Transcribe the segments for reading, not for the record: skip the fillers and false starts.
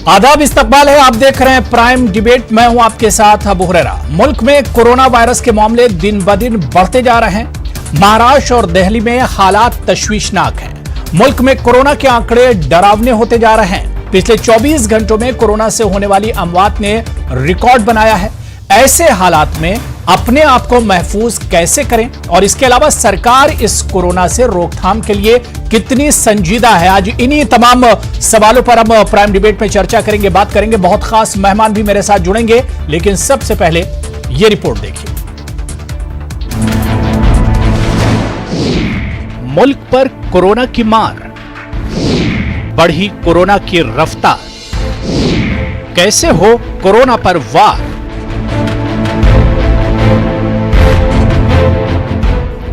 आदाब, इस्तकबाल है। आप देख रहे हैं प्राइम डिबेट। मैं हूं आपके साथ अबू हुरैरा। मुल्क में कोरोना वायरस के मामले दिन ब दिन बढ़ते जा रहे हैं। महाराष्ट्र और दिल्ली में हालात तशवीशनाक हैं। मुल्क में कोरोना के आंकड़े डरावने होते जा रहे हैं। पिछले 24 घंटों में कोरोना से होने वाली अमवात ने रिकॉर्ड बनाया है। ऐसे हालात में अपने आप को महफूज कैसे करें और इसके अलावा सरकार इस कोरोना से रोकथाम के लिए कितनी संजीदा है, आज इन्हीं तमाम सवालों पर हम प्राइम डिबेट में चर्चा करेंगे, बात करेंगे। बहुत खास मेहमान भी मेरे साथ जुड़ेंगे, लेकिन सबसे पहले यह रिपोर्ट देखिए। मुल्क पर कोरोना की मार, बढ़ी कोरोना की रफ्तार, कैसे हो कोरोना पर वार।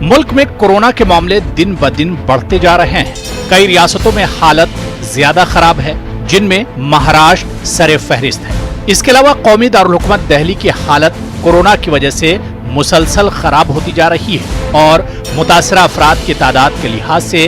मुल्क में कोरोना के मामले दिन ब दिन बढ़ते जा रहे हैं। कई रियासतों में हालत ज्यादा खराब है, जिनमें महाराष्ट्र सरे फहरिस्त है। इसके अलावा कौमी दारुल हुकूमत दिल्ली की हालत कोरोना की वजह से मुसलसल खराब होती जा रही है और मुतासरा अफराद की तादाद के लिहाज से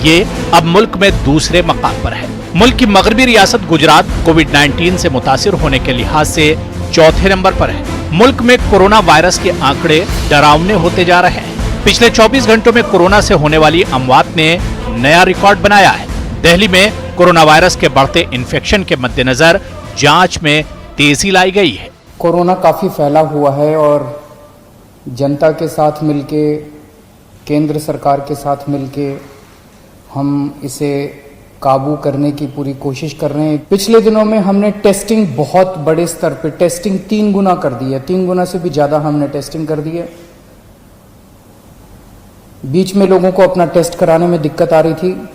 ये अब मुल्क में दूसरे मकाम पर है। मुल्क की मगरबी रियासत गुजरात कोविड-19 से मुतासिर होने के लिहाज से चौथे नंबर पर है। मुल्क में कोरोना वायरस के आंकड़े डरावने होते जा रहे हैं। पिछले 24 घंटों में कोरोना से होने वाली अमवात ने नया रिकॉर्ड बनाया है। दिल्ली में कोरोना वायरस के बढ़ते इन्फेक्शन के मद्देनजर जांच में तेजी लाई गई है। कोरोना काफ़ी फैला हुआ है और जनता के साथ मिलके, केंद्र सरकार के साथ मिलके हम इसे काबू करने की पूरी कोशिश कर रहे हैं। पिछले दिनों में हमने टेस्टिंग बहुत बड़े स्तर पे टेस्टिंग 3 गुना कर दी है, 3 गुना से भी ज़्यादा हमने टेस्टिंग कर दी है। बीच में लोगों को अपना टेस्ट कराने में दिक्कत आ रही थी।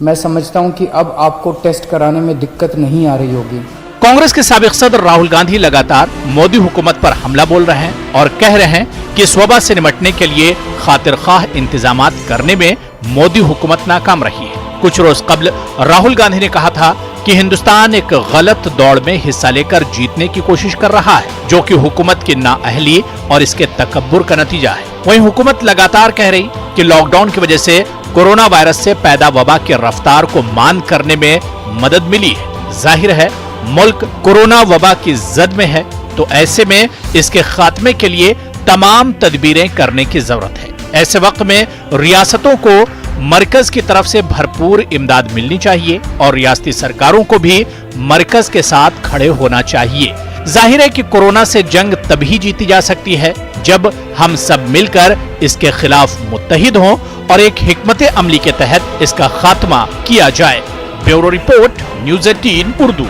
मैं समझता हूं कि अब आपको टेस्ट कराने में दिक्कत नहीं आ रही होगी। कांग्रेस के साबिक सदर राहुल गांधी लगातार मोदी हुकूमत पर हमला बोल रहे हैं और कह रहे हैं कि इस वबा से निपटने के लिए खातिर खाह इंतजामात करने में मोदी हुकूमत नाकाम रही है। कुछ रोज कबल राहुल गांधी ने कहा था कि हिंदुस्तान एक गलत दौड़ में हिस्सा लेकर जीतने की कोशिश कर रहा है, जो कि हुकूमत की नाअहली और इसके तकब्बुर का नतीजा है। वहीं हुकूमत लगातार कह रही कि लॉकडाउन की वजह से कोरोना वायरस से पैदा वबा की रफ्तार को मान करने में मदद मिली है। जाहिर है मुल्क कोरोना वबा की जद में है, तो ऐसे में इसके खात्मे के लिए तमाम तदबीरें करने की जरूरत है। ऐसे वक्त में रियासतों को मरकज की तरफ से भरपूर इमदाद मिलनी चाहिए और रियासती सरकारों को भी मरकज के साथ खड़े होना चाहिए। जाहिर है कि कोरोना से जंग तभी जीती जा सकती है जब हम सब मिलकर इसके खिलाफ मुत्तहिद हों और एक हिकमत अमली के तहत इसका खात्मा किया जाए। Bureau report, news 18 Urdu.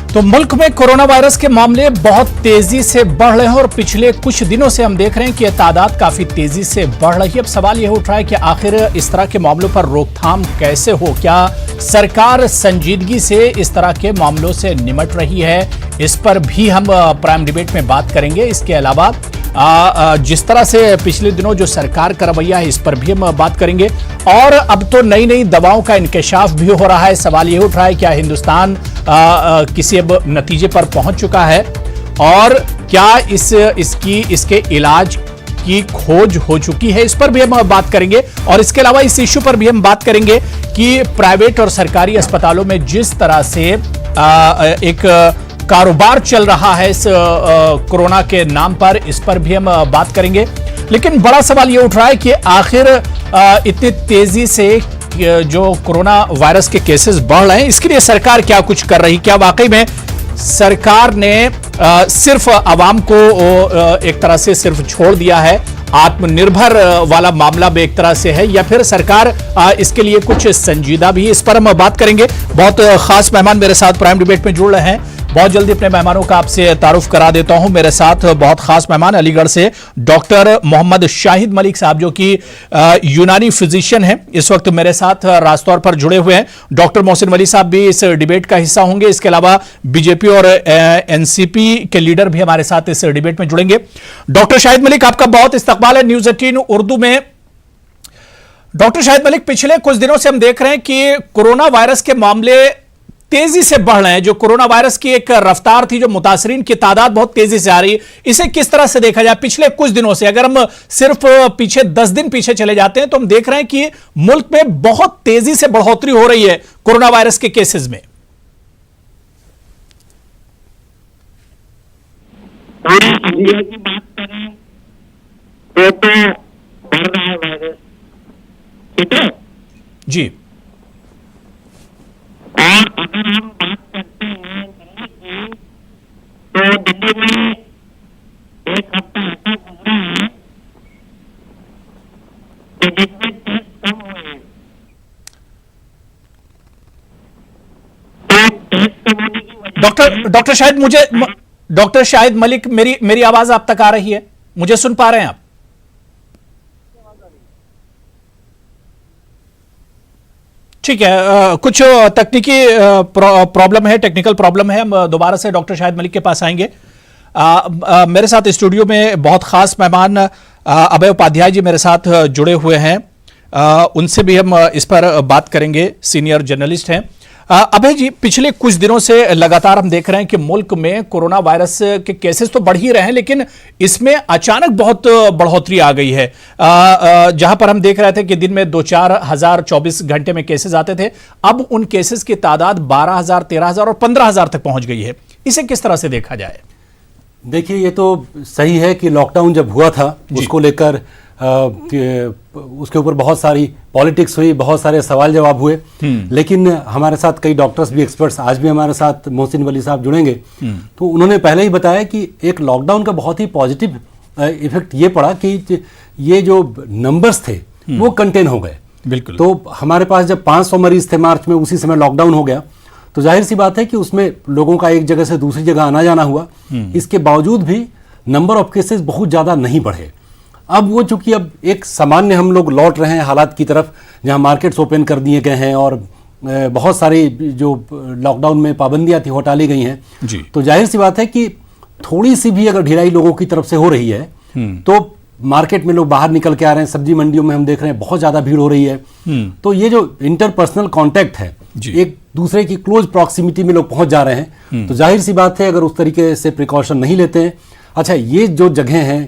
तो मुल्क में कोरोना वायरस के मामले बहुत तेजी से बढ़ रहे हैं और पिछले कुछ दिनों से हम देख रहे हैं कि यह तादाद काफी तेजी से बढ़ रही है। अब सवाल यह उठ रहा है कि आखिर इस तरह के मामलों पर रोकथाम कैसे हो, क्या सरकार संजीदगी से इस तरह के मामलों से निपट रही है, इस पर भी हम प्राइम डिबेट में बात करेंगे। इसके अलावा जिस तरह से पिछले दिनों जो सरकार का रवैया है, इस पर भी हम बात करेंगे। और अब तो नई नई दवाओं का इंकशाफ भी हो रहा है। सवाल ये उठ रहा है क्या हिंदुस्तान किसी अब नतीजे पर पहुंच चुका है और क्या इसके इलाज की खोज हो चुकी है, इस पर भी हम बात करेंगे। और इसके अलावा इस इश्यू पर भी हम बात करेंगे कि प्राइवेट और सरकारी अस्पतालों में जिस तरह से एक कारोबार चल रहा है इस कोरोना के नाम पर, इस पर भी हम बात करेंगे। लेकिन बड़ा सवाल ये उठ रहा है कि आखिर इतनी तेजी से जो कोरोना वायरस के केसेस बढ़ रहे हैं, इसके लिए सरकार क्या कुछ कर रही? क्या वाकई में सरकार ने सिर्फ आवाम को एक तरह से सिर्फ छोड़ दिया है, आत्मनिर्भर वाला मामला भी एक तरह से है, या फिर सरकार इसके लिए कुछ संजीदा भी है? इस पर हम बात करेंगे। बहुत खास मेहमान मेरे साथ प्राइम डिबेट में जुड़ रहे हैं। बहुत जल्दी अपने मेहमानों का आपसे तारुफ करा देता हूं। मेरे साथ बहुत खास मेहमान अलीगढ़ से डॉक्टर मोहम्मद शाहिद मलिक साहब, जो कि यूनानी फिजिशियन हैं, इस वक्त मेरे साथ राजतौर पर जुड़े हुए हैं। डॉक्टर मोहसिन वली साहब भी इस डिबेट का हिस्सा होंगे। इसके अलावा बीजेपी और एनसीपी के लीडर भी हमारे साथ इस डिबेट में जुड़ेंगे। डॉक्टर शाहिद मलिक, आपका बहुत इस्तकबाल है न्यूज़ 18 उर्दू में। डॉक्टर शाहिद मलिक, पिछले कुछ दिनों से हम देख रहे हैं कि कोरोना वायरस के मामले तेजी से बढ़ रहे हैं, जो कोरोना वायरस की एक रफ्तार थी, जो मुतासरीन की तादाद बहुत तेजी से आ रही है, इसे किस तरह से देखा जाए? पिछले कुछ दिनों से अगर हम सिर्फ पीछे 10 दिन पीछे चले जाते हैं तो हम देख रहे हैं कि मुल्क में बहुत तेजी से बढ़ोतरी हो रही है कोरोना वायरस के केसेस में। पूरी इंडिया की बात करें तो बढ़ रहा है वायरस, ठीक है जी। और अगर हम बात करते हैं दिल्ली की, तो दिल्ली में एक हफ्ता ऐसा गुजरा है कि जिसमें टेस्ट कम हुए हैं। तो टेस्ट कम होने की वजह डॉक्टर शाहिद मलिक, मेरी आवाज आप तक आ रही है? मुझे सुन पा रहे हैं आप? ठीक है, कुछ तकनीकी प्रॉब्लम है, टेक्निकल प्रॉब्लम है। हम दोबारा से डॉक्टर शाहिद मलिक के पास आएंगे। मेरे साथ स्टूडियो में बहुत खास मेहमान अभय उपाध्याय जी मेरे साथ जुड़े हुए हैं, उनसे भी हम इस पर बात करेंगे, सीनियर जर्नलिस्ट हैं। अभय जी, पिछले कुछ दिनों से लगातार हम देख रहे हैं कि मुल्क में कोरोना वायरस के केसेस तो बढ़ ही रहे हैं, लेकिन इसमें अचानक बहुत बढ़ोतरी आ गई है। जहां पर हम देख रहे थे कि दिन में 2-4 हजार 24 घंटे में केसेस आते थे, अब उन केसेस की तादाद 12,000, 13,000 और 15,000 तक पहुंच गई है। इसे किस तरह से देखा जाए? देखिए, ये तो सही है कि लॉकडाउन जब हुआ था उसको लेकर उसके ऊपर बहुत सारी पॉलिटिक्स हुई, बहुत सारे सवाल जवाब हुए, लेकिन हमारे साथ कई डॉक्टर्स भी, एक्सपर्ट्स आज भी हमारे साथ मोहसिन वली साहब जुड़ेंगे, तो उन्होंने पहले ही बताया कि एक लॉकडाउन का बहुत ही पॉजिटिव इफेक्ट ये पड़ा कि ये जो नंबर्स थे वो कंटेन हो गए। बिल्कुल। तो हमारे पास जब 500 मरीज थे मार्च में, उसी समय लॉकडाउन हो गया, तो जाहिर सी बात है कि उसमें लोगों का एक जगह से दूसरी जगह आना जाना हुआ। इसके बावजूद भी नंबर ऑफ केसेस बहुत ज़्यादा नहीं बढ़े। अब वो चूंकि अब एक सामान्य हम लोग लौट रहे हैं हालात की तरफ, जहां मार्केट्स ओपन कर दिए गए हैं और बहुत सारी जो लॉकडाउन में पाबंदियां थी हटा ली गई हैं जी। तो जाहिर सी बात है कि थोड़ी सी भी अगर ढिलाई लोगों की तरफ से हो रही है तो मार्केट में लोग बाहर निकल के आ रहे हैं, सब्जी मंडियों में हम देख रहे हैं बहुत ज्यादा भीड़ हो रही है। तो ये जो इंटरपर्सनल कांटेक्ट है, एक दूसरे की क्लोज प्रॉक्सिमिटी में लोग पहुंच जा रहे हैं, तो जाहिर सी बात है अगर उस तरीके से प्रिकॉशन नहीं लेते हैं। अच्छा, ये जो जगह है,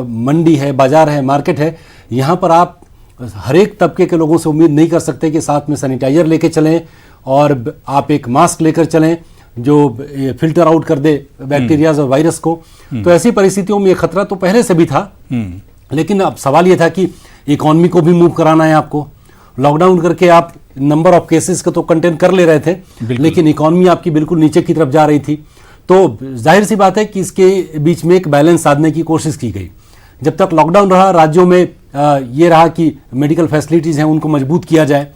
मंडी है, बाजार है, मार्केट है, यहाँ पर आप हर एक तबके के लोगों से उम्मीद नहीं कर सकते कि साथ में सैनिटाइजर लेके चलें और आप एक मास्क लेकर चलें जो फिल्टर आउट कर दे बैक्टीरियाज और वायरस को। तो ऐसी परिस्थितियों में ये खतरा तो पहले से भी था, लेकिन अब सवाल ये था कि इकोनॉमी को भी मूव कराना है आपको। लॉकडाउन करके आप नंबर ऑफ केसेस को तो कंटेन कर ले रहे थे, लेकिन इकोनॉमी आपकी बिल्कुल नीचे की तरफ जा रही थी। तो जाहिर सी बात है कि इसके बीच में एक बैलेंस साधने की कोशिश की गई। जब तक लॉकडाउन रहा, राज्यों में ये रहा कि मेडिकल फैसिलिटीज़ हैं उनको मजबूत किया जाए,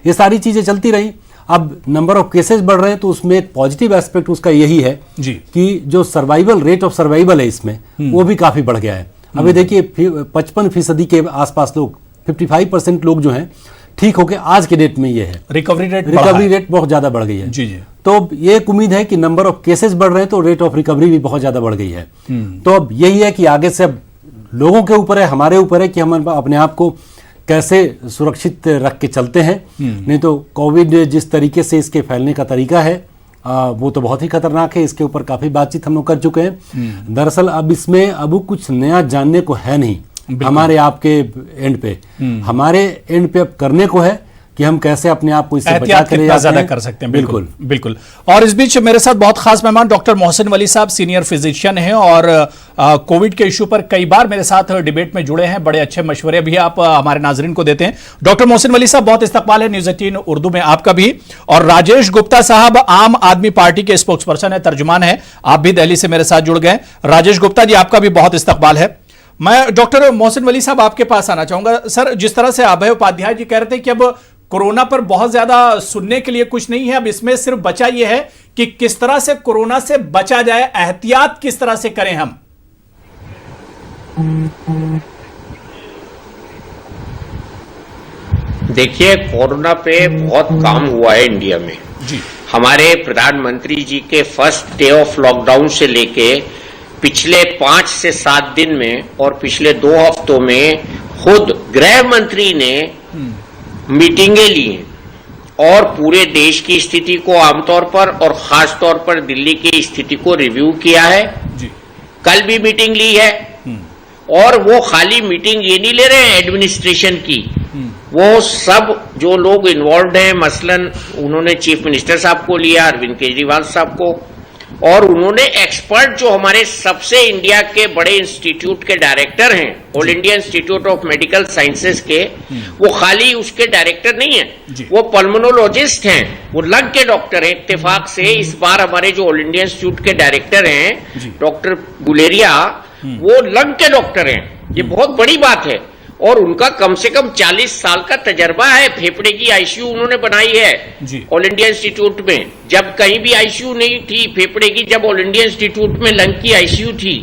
ये सारी चीज़ें चलती रही। अब नंबर ऑफ केसेस बढ़ रहे हैं, तो उसमें एक पॉजिटिव एस्पेक्ट उसका यही है जी। कि जो सर्वाइवल रेट ऑफ सर्वाइवल है इसमें वो भी काफ़ी बढ़ गया है। अभी देखिए 55% के आसपास लोग, 55% लोग जो हैं ठीक होके आज के डेट में ये है। रिकवरी रेट बहुत ज़्यादा बढ़ गई है। जी जी। तो ये एक उम्मीद है कि नंबर ऑफ केसेस बढ़ रहे हैं तो रेट ऑफ रिकवरी भी बहुत ज़्यादा बढ़ गई है। तो अब यही है कि आगे से अब लोगों के ऊपर है, हमारे ऊपर है कि हम अपने आप को कैसे सुरक्षित रख के चलते हैं। नहीं तो कोविड जिस तरीके से इसके फैलने का तरीका है वो तो बहुत ही खतरनाक है। इसके ऊपर काफ़ी बातचीत हम लोग कर चुके हैं। दरअसल अब इसमें अब कुछ नया जानने को है नहीं हमारे आपके एंड पे। हमारे एंड पे अब करने को है कि हम कैसे अपने आप को इससे बचा के ज्यादा कर सकते हैं। बिल्कुल बिल्कुल। और इस बीच मेरे साथ बहुत खास मेहमान डॉक्टर मोहसिन वली साहब, सीनियर फिजिशियन हैं और कोविड के इशू पर कई बार मेरे साथ डिबेट में जुड़े हैं। बड़े अच्छे मशवरे भी आप हमारे नाजरीन को देते हैं। डॉक्टर मोहसिन वली साहब, बहुत इस्तकबाल है न्यूज़ 18 उर्दू में आपका भी। और राजेश गुप्ता साहब आम आदमी पार्टी के स्पोक्स पर्सन है, तर्जुमान है, आप भी दिल्ली से मेरे साथ जुड़ गए। राजेश गुप्ता जी, आपका भी बहुत इस्तकबाल है। मैं डॉक्टर मोहसिन वली साहब आपके पास आना चाहूंगा। सर, जिस तरह से अभय उपाध्याय जी कह रहे थे कि अब कोरोना पर बहुत ज्यादा सुनने के लिए कुछ नहीं है, अब इसमें सिर्फ बचा यह है कि किस तरह से कोरोना से बचा जाए, एहतियात किस तरह से करें हम। देखिए, कोरोना पे बहुत काम हुआ है इंडिया में जी। हमारे प्रधानमंत्री जी के फर्स्ट डे ऑफ लॉकडाउन से लेके पिछले 5 से 7 दिन में और पिछले 2 हफ्तों में खुद गृह मंत्री ने मीटिंगें ली हैं और पूरे देश की स्थिति को आमतौर पर और खास तौर पर दिल्ली की स्थिति को रिव्यू किया है जी। कल भी मीटिंग ली है और वो खाली मीटिंग ये नहीं ले रहे हैं एडमिनिस्ट्रेशन की, वो सब जो लोग इन्वॉल्व हैं, मसलन उन्होंने चीफ मिनिस्टर साहब को लिया, अरविंद केजरीवाल साहब को, और उन्होंने एक्सपर्ट जो हमारे सबसे इंडिया के बड़े इंस्टीट्यूट के डायरेक्टर हैं, all India institute of medical sciences के, वो खाली उसके डायरेक्टर नहीं है, वो पल्मोनोलॉजिस्ट हैं, वो लग के डॉक्टर हैं। इत्तेफाक से इस बार हमारे जो ऑल इंडिया इंस्टीट्यूट के डायरेक्टर हैं डॉक्टर गुलेरिया, वो लग के डॉक्टर हैं, ये बहुत बड़ी बात है। और उनका कम से कम 40 साल का तजर्बा है। फेफड़े की आईसीयू उन्होंने बनाई है ऑल इंडिया इंस्टीट्यूट में, जब कहीं भी आईसीयू नहीं थी फेफड़े की, जब ऑल इंडिया इंस्टीट्यूट में लंग की आईसीयू थी,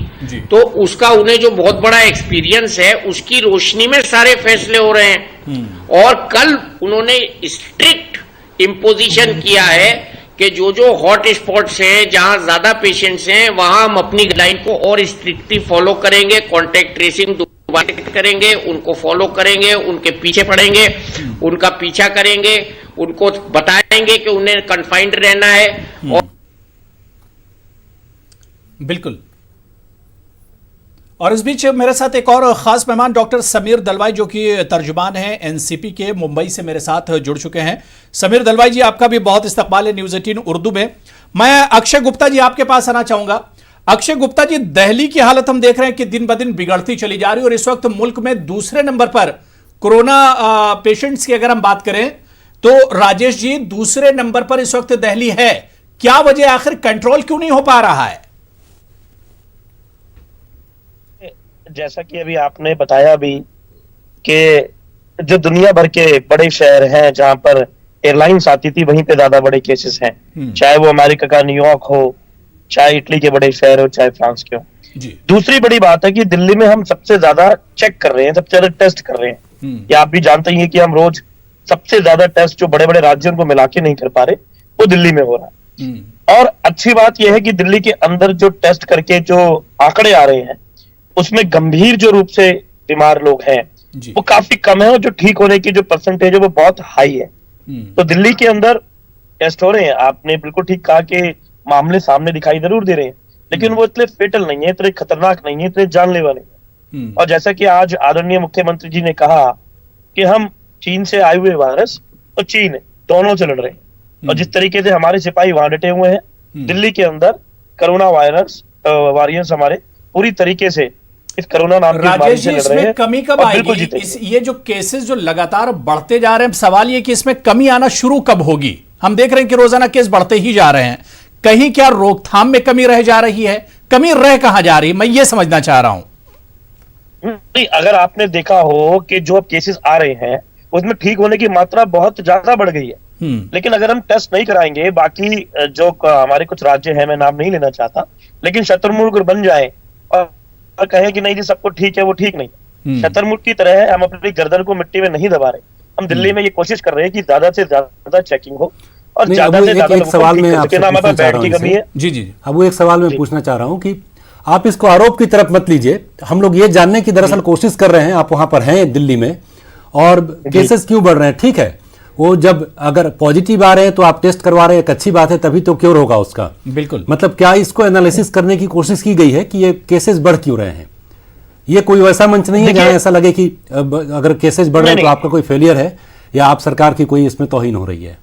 तो उसका उन्हें जो बहुत बड़ा एक्सपीरियंस है, उसकी रोशनी में सारे फैसले हो रहे हैं। और कल उन्होंने स्ट्रिक्ट इम्पोजिशन किया है कि जो हॉट स्पॉट्स हैं, जहां ज्यादा पेशेंट्स हैं, वहां हम अपनी गाइडलाइन को और स्ट्रिक्टली फॉलो करेंगे, कॉन्टैक्ट ट्रेसिंग करेंगे, उनको फॉलो करेंगे, उनके पीछे पड़ेंगे, उनका पीछा करेंगे, उनको बताएंगे कि उन्हें कन्फाइंड रहना है। और बिल्कुल। और इस बीच मेरे साथ एक और खास मेहमान डॉक्टर समीर दलवाई, जो कि तर्जुमान हैं एनसीपी के, मुंबई से मेरे साथ जुड़ चुके हैं। समीर दलवाई जी, आपका भी बहुत इस्तकबाल है न्यूज़ 18 उर्दू में। मैं अक्षय गुप्ता जी आपके पास आना चाहूंगा। अक्षय गुप्ता जी, दिल्ली की हालत हम देख रहे हैं कि दिन ब दिन बिगड़ती चली जा रही है और इस वक्त मुल्क में दूसरे नंबर पर कोरोना पेशेंट्स की अगर हम बात करें तो राजेश जी दूसरे नंबर पर इस वक्त दिल्ली है। क्या वजह, आखिर कंट्रोल क्यों नहीं हो पा रहा है? जैसा कि अभी आपने बताया भी कि जो दुनिया भर के बड़े शहर हैं जहां पर एयरलाइंस आती थी, वहीं पे ज्यादा बड़े केसेस हैं, चाहे वो अमेरिका का न्यूयॉर्क हो, चाहे इटली के बड़े शहर हो, चाहे फ्रांस के हो। दूसरी बड़ी बात है कि दिल्ली में हम सबसे ज्यादा चेक कर रहे हैं, सबसे ज्यादा टेस्ट कर रहे हैं। ये आप भी जानते ही हैं कि हम रोज सबसे ज्यादा टेस्ट जो बड़े बड़े राज्यों को मिला के नहीं कर पा रहे, वो दिल्ली में हो रहा है। और अच्छी बात यह है कि दिल्ली के अंदर जो टेस्ट करके जो आंकड़े आ रहे हैं, उसमें गंभीर जो रूप से बीमार लोग हैं वो काफी कम है, और जो ठीक होने की जो परसेंटेज है वो बहुत हाई है। तो दिल्ली के अंदर टेस्ट हो रहे हैं। आपने बिल्कुल ठीक कहा कि मामले सामने दिखाई जरूर दे रहे हैं, लेकिन वो इतने फेटल नहीं है, इतने खतरनाक नहीं है, इतने जानलेवा नहीं है। और जैसा कि आज आदरणीय मुख्यमंत्री जी ने कहा कि हम चीन से आए हुए वायरस और चीन दोनों से लड़ रहे हैं, और जिस तरीके से हमारे सिपाही वहां डटे हुए हैं, दिल्ली के अंदर कोरोना वायरस वॉरियर्स हमारे पूरी तरीके से इस कोरोना नाम की बीमारी से लड़ रहे हैं। कमी कब आएगी? ये जो केसेस जो लगातार बढ़ते जा रहे हैं, सवाल ये कि इसमें कमी आना शुरू कब होगी? हम देख रहे हैं कि रोजाना केस बढ़ते ही जा रहे हैं। कहीं क्या रोकथाम में कमी रह जा रही है? कमी रह कहां जा रही है, मैं ये समझना चाह रहा हूं। नहीं, अगर आपने देखा हो कि जो अब केसेस आ रहे हैं उसमें ठीक होने की मात्रा बहुत ज्यादा बढ़ गई है, लेकिन अगर हम टेस्ट नहीं कराएंगे, बाकी जो हमारे कुछ राज्य हैं, मैं नाम नहीं लेना चाहता, लेकिन शतुर्मुर्ग बन जाए और कहें कि नहीं जी सबको ठीक है, वो ठीक नहीं। शतुर्मुर्ग की तरह हम अपनी गर्दन को मिट्टी में नहीं दबा रहे। हम दिल्ली में ये कोशिश कर रहे हैं कि ज्यादा से ज्यादा चेकिंग हो और ज्यादा से ज्यादा एक सवाल में आपसे पूछना चाह रहा हूं। जी अब वो एक सवाल मैं पूछना चाह रहा हूं कि आप इसको आरोप की तरफ मत लीजिए। हम लोग ये जानने की दरअसल कोशिश कर रहे हैं, आप वहां पर हैं दिल्ली में, और केसेस क्यों बढ़ रहे हैं? ठीक है, वो जब अगर पॉजिटिव आ रहे हैं तो आप टेस्ट करवा रहे हैं, एक अच्छी बात है, तभी तो क्योर होगा उसका। बिल्कुल। मतलब क्या इसको एनालिसिस करने की कोशिश की गई है कि ये केसेस बढ़ क्यों रहे हैं? ये कोई वैसा मंच नहीं है जहां ऐसा लगे कि अगर केसेस बढ़ रहे हैं तो आपका कोई फेलियर है या आप सरकार की कोई इसमें तौहीन हो रही है।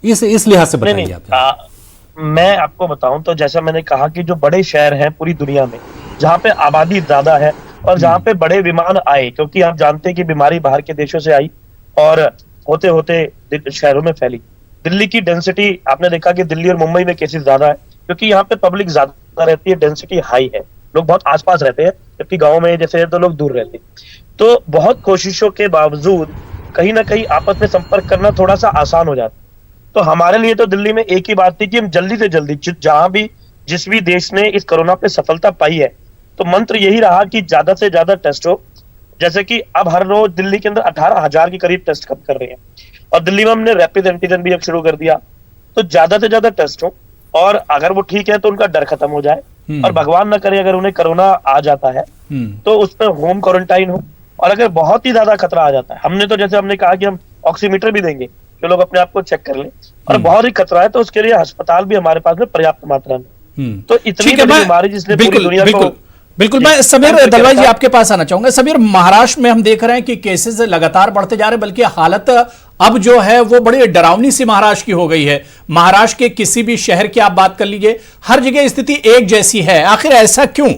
इस लिहाज से बताइए आप। मैं आपको बताऊं तो जैसा मैंने कहा कि जो बड़े शहर हैं पूरी दुनिया में, जहां पे आबादी ज्यादा है और जहां पे बड़े विमान आए, क्योंकि आप जानते हैं कि बीमारी बाहर के देशों से आई और होते होते शहरों में फैली। दिल्ली की डेंसिटी आपने देखा कि दिल्ली और मुंबई में केसेस ज्यादा है, क्योंकि यहाँ पे पब्लिक ज्यादा रहती है, डेंसिटी हाई है, लोग बहुत आसपास रहते हैं, जबकि गाँव में जैसे तो लोग दूर रहते हैं। तो बहुत कोशिशों के बावजूद कहीं ना कहीं आपस में संपर्क करना थोड़ा सा आसान हो जाता है। तो हमारे लिए तो दिल्ली में एक ही बात थी कि हम जल्दी से जल्दी, जहां भी जिस भी देश ने इस कोरोना पे सफलता पाई है, तो मंत्र यही रहा कि ज्यादा से ज्यादा टेस्ट हो। जैसे कि अब हर रोज दिल्ली के अंदर 18,000 के करीब टेस्ट कर रहे हैं, और दिल्ली में हमने रैपिड एंटीजन भी अब शुरू कर दिया। तो ज्यादा से ज्यादा टेस्ट हो, और अगर वो ठीक है तो उनका डर खत्म हो जाए, और भगवान न करे अगर उन्हें कोरोना आ जाता है तो उस पर होम क्वारंटाइन हो। और अगर बहुत ही ज्यादा खतरा आ जाता है, हमने तो जैसे हमने कहा कि हम ऑक्सीमीटर भी देंगे, कि लोग अपने आप को चेक कर लें, और बहुत ही खतरा है तो उसके लिए अस्पताल भी हमारे पास में पर्याप्त मात्रा में। तो इतनी बड़ी बीमारी जिसने पूरी दुनिया को बिल्कुल मैं समीर दलवाई जी आपके पास आना चाहूंगा। समीर, महाराष्ट्र में हम देख रहे हैं कि केसेस लगातार बढ़ते जा रहे हैं, बल्कि हालत अब जो है वो बड़ी डरावनी सी महाराष्ट्र की हो गई है। महाराष्ट्र के किसी भी शहर की आप बात कर लीजिए, हर जगह स्थिति एक जैसी है। आखिर ऐसा क्यों?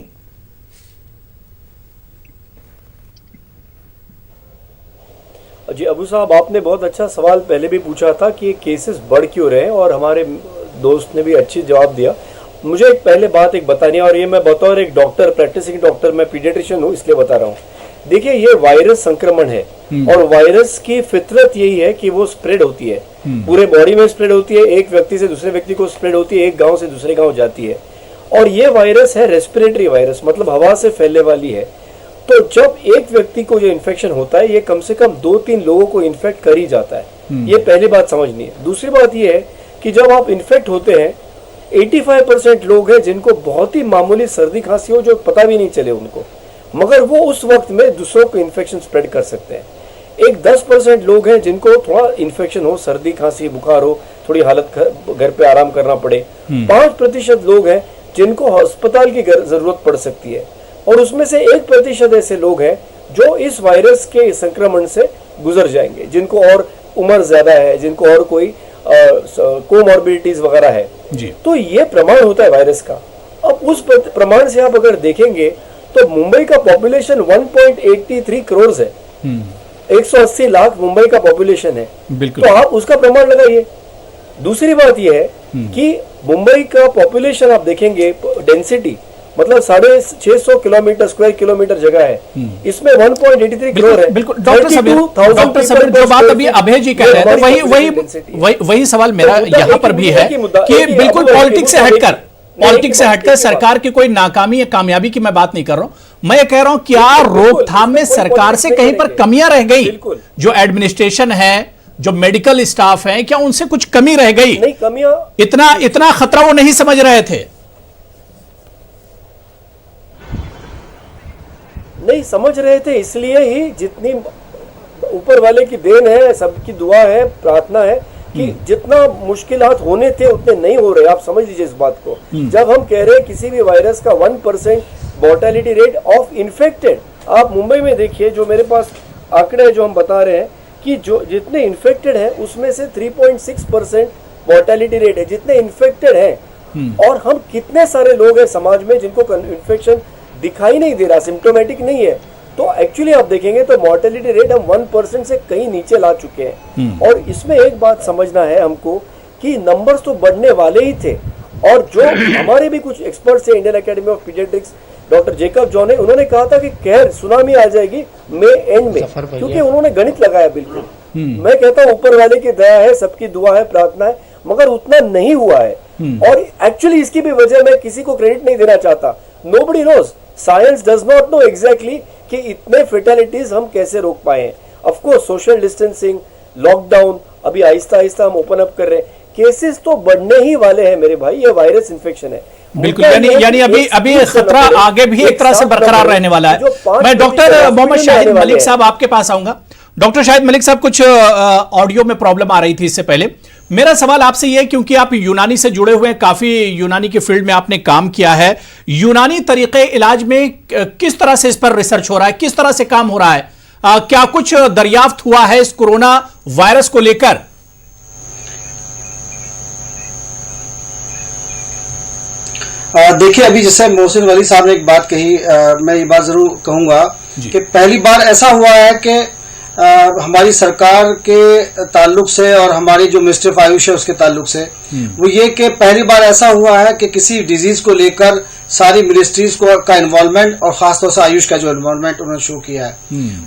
जी अबू साहब, आपने बहुत अच्छा सवाल पहले भी पूछा था कि ये केसेस बढ़ क्यों रहे हैं, और हमारे दोस्त ने भी अच्छी जवाब दिया। मुझे एक पहले बात बतानी है, और ये मैं बतौर एक डॉक्टर, प्रैक्टिसिंग डॉक्टर, मैं पीडियाट्रिशियन हूँ इसलिए बता रहा हूँ। देखिए, ये वायरस संक्रमण है, और वायरस की फितरत यही है कि वो स्प्रेड होती है, पूरे बॉडी में स्प्रेड होती है, एक व्यक्ति से दूसरे व्यक्ति को स्प्रेड होती है, एक गांव से दूसरे गांव जाती है। और ये वायरस है रेस्पिरेटरी वायरस, मतलब हवा से फैलने वाली है। तो जब एक व्यक्ति को ये इन्फेक्शन होता है, ये कम से कम 2-3 लोगों को इन्फेक्ट कर ही जाता है। ये पहली बात समझनी है। दूसरी बात ये है कि जब आप इन्फेक्ट होते हैं, 85% लोग हैं जिनको बहुत ही मामूली सर्दी खांसी हो, जो पता भी नहीं चले उनको, मगर वो उस वक्त में दूसरों को इन्फेक्शन स्प्रेड कर सकते हैं। एक 10% लोग हैं जिनको थोड़ा इन्फेक्शन हो, सर्दी खांसी बुखार हो, थोड़ी हालत घर पे आराम करना पड़े। 5% लोग हैं जिनको अस्पताल की जरूरत पड़ सकती है, और उसमें से 1% ऐसे लोग हैं जो इस वायरस के संक्रमण से गुजर जाएंगे, जिनको और उम्र ज्यादा है, जिनको और कोई कोमॉर्बिडिटीज वगैरह है जी। तो ये प्रमाण होता है वायरस का। अब उस प्रमाण से आप अगर देखेंगे तो मुंबई का पॉपुलेशन 1.83 करोड़ है, 180 लाख मुंबई का पॉपुलेशन है, तो आप उसका प्रमाण लगाइए। दूसरी बात यह है कि मुंबई का पॉपुलेशन आप देखेंगे, डेंसिटी मतलब 650 किलोमीटर स्क्वायर किलोमीटर जगह है, इसमें 1.83 करोड़ है। बिल्कुल डॉक्टर समीर, जो बात अभी अभय जी कह रहे हैं, वही सवाल मेरा यहाँ पर भी है कि बिल्कुल पॉलिटिक्स से हटकर सरकार की कोई नाकामी या कामयाबी की मैं बात नहीं कर रहा हूं। मैं ये कह रहा हूं क्या रोकथाम में सरकार से कहीं पर कमियां रह गई? जो एडमिनिस्ट्रेशन है, जो मेडिकल स्टाफ है, क्या उनसे कुछ कमी रह गई? नहीं, कमियां इतना खतरा वो नहीं समझ रहे थे? नहीं समझ रहे थे, इसलिए ही जितनी ऊपर वाले की देन है, सबकी दुआ है, प्रार्थना है कि जितना मुश्किलात होने थे उतने नहीं हो रहे। आप समझ लीजिए इस बात को। जब हम कह रहे हैं किसी भी वायरस का 1% मोर्टेलिटी रेट ऑफ इन्फेक्टेड, आप मुंबई में देखिए, जो मेरे पास आंकड़े जो हम बता रहे हैं कि जो जितने इन्फेक्टेड हैं उसमें से 3.6% मोर्टेलिटी रेट है जितने इन्फेक्टेड हैं। और हम कितने सारे लोग हैं समाज में जिनको इन्फेक्शन दिखाई नहीं दे रहा, सिम्टोमेटिक नहीं है। तो एक्चुअली आप देखेंगे तो मॉर्टेलिटी रेट हम 1% से कहीं नीचे ला चुके हैं। और इसमें एक बात समझना है हमको कि नंबर्स तो बढ़ने वाले ही थे, और जो हमारे भी कुछ एक्सपर्ट्स हैं, Indian academy of paediatrics, doctor Jacob John है, उन्होंने कहा था कि कहर सुनामी आ जाएगी मई एंड में, क्योंकि उन्होंने गणित लगाया बिल्कुल। मैं कहता हूँ ऊपर वाले की दया है, सबकी दुआ है, प्रार्थना है, मगर उतना नहीं हुआ है। और एक्चुअली इसकी भी वजह मैं किसी को क्रेडिट नहीं देना चाहता। Nobody knows, science does not know exactly कि इतने फेटेलिटीज हम कैसे रोक पाए हैं। Of course social distancing, lockdown, अभी आहिस्ता आहिस्ता हम ओपन अप कर रहे हैं। केसेस तो बढ़ने ही वाले हैं मेरे भाई, ये वायरस इन्फेक्शन है बिल्कुल। यानी अभी खतरा आगे भी एक तरह से बरकरार रहने वाला है। मैं डॉक्टर मोहम्मद शाहिद मलिक साहब आपके पास आऊंगा। डॉक्टर शाहिद मलिक साहब, कुछ ऑडियो में प्रॉब्लम आ रही थी इससे पहले। मेरा सवाल आपसे यह है, क्योंकि आप यूनानी से जुड़े हुए हैं, काफी यूनानी की फील्ड में आपने काम किया है, यूनानी तरीके इलाज में किस तरह से इस पर रिसर्च हो रहा है, किस तरह से काम हो रहा है? क्या कुछ दरियाफ्त हुआ है इस कोरोना वायरस को लेकर? देखिए, अभी जैसे मोहसिन वली साहब ने एक बात कही, मैं ये बात जरूर कहूंगा कि पहली बार ऐसा हुआ है कि हमारी सरकार के ताल्लुक से और हमारी जो मिनिस्ट्री ऑफ आयुष है उसके ताल्लुक से, वो ये कि पहली बार ऐसा हुआ है कि किसी डिजीज को लेकर सारी मिनिस्ट्रीज का इन्वॉल्वमेंट और खासतौर से आयुष का जो इन्वॉल्वमेंट उन्होंने शुरू किया है।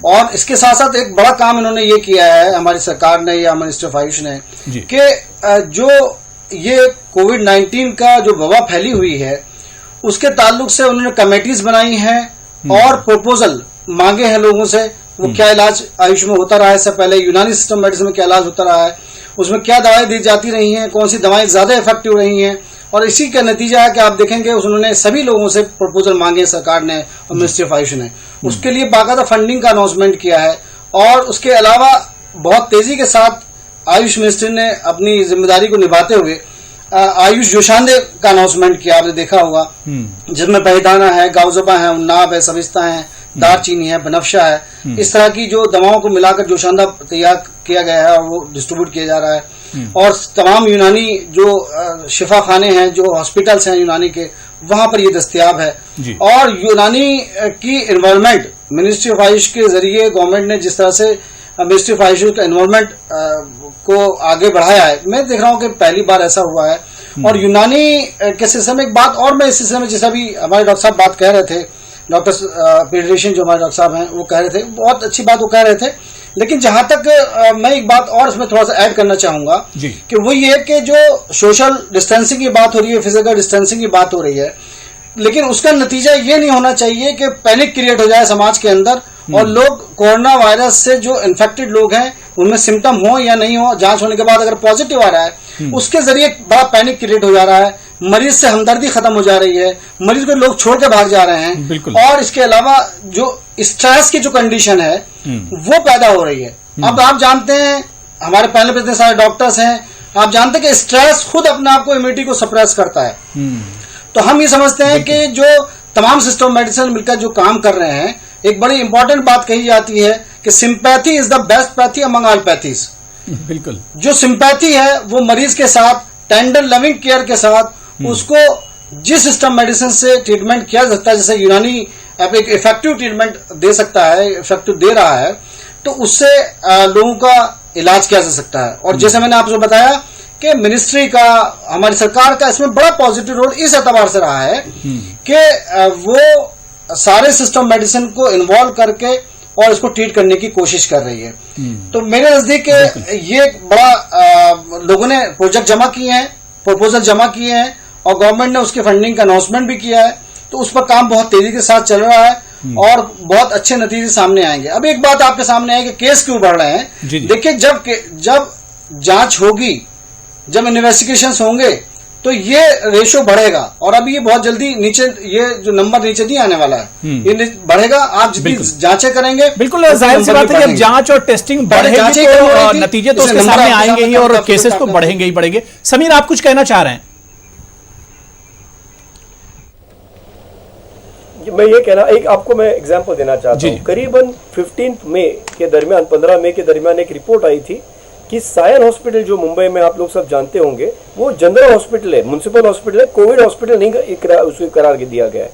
और इसके साथ साथ एक बड़ा काम इन्होंने ये किया है, हमारी सरकार ने या मिनिस्ट्री ऑफ आयुष ने, कि जो ये कोविड-19 का जो वबा फैली हुई है उसके ताल्लुक से उन्होंने कमेटीज बनाई हैं और प्रपोजल मांगे हैं लोगों से। वो क्या इलाज आयुष में होता रहा है, इससे पहले यूनानी सिस्टम मेडिसिन में क्या इलाज होता रहा है, उसमें क्या दवाएं दी जाती रही हैं, कौन सी दवाएं ज्यादा इफेक्टिव रही हैं, और इसी का नतीजा है कि आप देखेंगे उन्होंने सभी लोगों से प्रपोजल मांगे सरकार ने और मिनिस्ट्री ऑफ आयुष ने। उसके लिए बाकायदा फंडिंग का अनाउंसमेंट किया है, और उसके अलावा बहुत तेजी के साथ आयुष मिनिस्ट्री ने अपनी जिम्मेदारी को निभाते हुए आयुष जोशांदे का अनाउंसमेंट किया, आपने देखा होगा, जिसमें बहिदाना है, गाउजबा है, उन्नाब है, सविस्ता है, दारचीनी है, बनफशा है, इस तरह की जो दवाओं को मिलाकर जोशांदा तैयार किया गया है और वो डिस्ट्रीब्यूट किया जा रहा है। और तमाम यूनानी जो शिफा खाने हैं, जो हॉस्पिटल्स हैं यूनानी के, वहां पर ये दस्तयाब है। और यूनानी की इन्वॉल्वमेंट मिनिस्ट्री ऑफ आयुष के जरिए गवर्नमेंट ने जिस तरह से मिनिस्ट्री ऑफ आयुष का इन्वॉल्वमेंट को आगे बढ़ाया है, मैं देख रहा हूं कि पहली बार ऐसा हुआ है। और यूनानी के सिलसिले में एक बात और, मैं इस सिलसिले में जैसा भी हमारे डॉक्टर साहब बात कह रहे थे, डॉक्टर पीडियाट्रिशियन जो हमारे डॉक्टर साहब हैं वो कह रहे थे, बहुत अच्छी बात वो कह रहे थे, लेकिन जहां तक मैं एक बात और इसमें थोड़ा सा ऐड करना चाहूंगा कि वो ये कि जो सोशल डिस्टेंसिंग की बात हो रही है, फिजिकल डिस्टेंसिंग की बात हो रही है, लेकिन उसका नतीजा ये नहीं होना चाहिए कि पैनिक क्रिएट हो जाए समाज के अंदर और लोग कोरोना वायरस से जो इन्फेक्टेड लोग हैं उनमें सिम्टम हो या नहीं हो, जांच होने के बाद अगर पॉजिटिव आ रहा है उसके जरिए बड़ा पैनिक क्रिएट हो जा रहा है, मरीज से हमदर्दी खत्म हो जा रही है, मरीज को लोग छोड़ के भाग जा रहे हैं, और इसके अलावा जो स्ट्रेस की जो कंडीशन है वो पैदा हो रही है। अब आप जानते हैं, हमारे पैनल पे इतने सारे डॉक्टर्स हैं, आप जानते हैं कि स्ट्रेस खुद अपने आप को इम्यूनिटी को सप्रेस करता है। तो हम ये समझते हैं कि जो तमाम सिस्टम मेडिसिन मिलकर जो काम कर रहे हैं, एक बड़ी इंपॉर्टेंट बात कही जाती है कि sympathy is the best pathy among all pathies. बिल्कुल, जो सिंपैथी है वो मरीज के साथ टेंडर लविंग केयर के साथ उसको जिस सिस्टम मेडिसिन से ट्रीटमेंट किया जा सकता है, जैसे यूनानी एक इफेक्टिव ट्रीटमेंट दे सकता है, इफेक्टिव दे रहा है, तो उससे लोगों का इलाज किया जा सकता है। और जैसे मैंने आपको बताया कि मिनिस्ट्री का, हमारी सरकार का इसमें बड़ा पॉजिटिव रोल इस एतबार से रहा है कि वो सारे सिस्टम मेडिसिन को इन्वॉल्व करके और इसको ट्रीट करने की कोशिश कर रही है। तो मेरे नजदीक ये बड़ा लोगों ने प्रोजेक्ट जमा किए हैं, प्रपोजल जमा किए हैं और गवर्नमेंट ने उसके फंडिंग का अनाउंसमेंट भी किया है, तो उस पर काम बहुत तेजी के साथ चल रहा है और बहुत अच्छे नतीजे सामने आएंगे। अब एक बात आपके सामने है कि केस क्यों बढ़ रहे हैं। देखिए, जब जांच होगी, जब इन्वेस्टिगेशंस होंगे तो ये रेशो बढ़ेगा और अभी ये बहुत जल्दी नीचे, ये जो नंबर नीचे नहीं आने वाला है, ये बढ़ेगा। आप जितनी जांचें करेंगे, बिल्कुल जाहिर सी बात है कि जांच और टेस्टिंग बढ़ेगी तो नतीजे तो उसके सामने आएंगे ही और केसेस तो बढ़ेंगे ही बढ़ेंगे। समीर, आप कुछ कहना चाह रहे हैं? मैं ये कहना, एक आपको मैं एग्जांपल देना चाहता हूँ। करीबन 15 मई के दरमियान, 15 मई के दरमियान एक रिपोर्ट आई थी कि सायन हॉस्पिटल जो मुंबई में आप लोग सब जानते होंगे, वो जनरल हॉस्पिटल है, म्युनिसिपल हॉस्पिटल है, कोविड हॉस्पिटल नहीं उसको करार दिया गया है।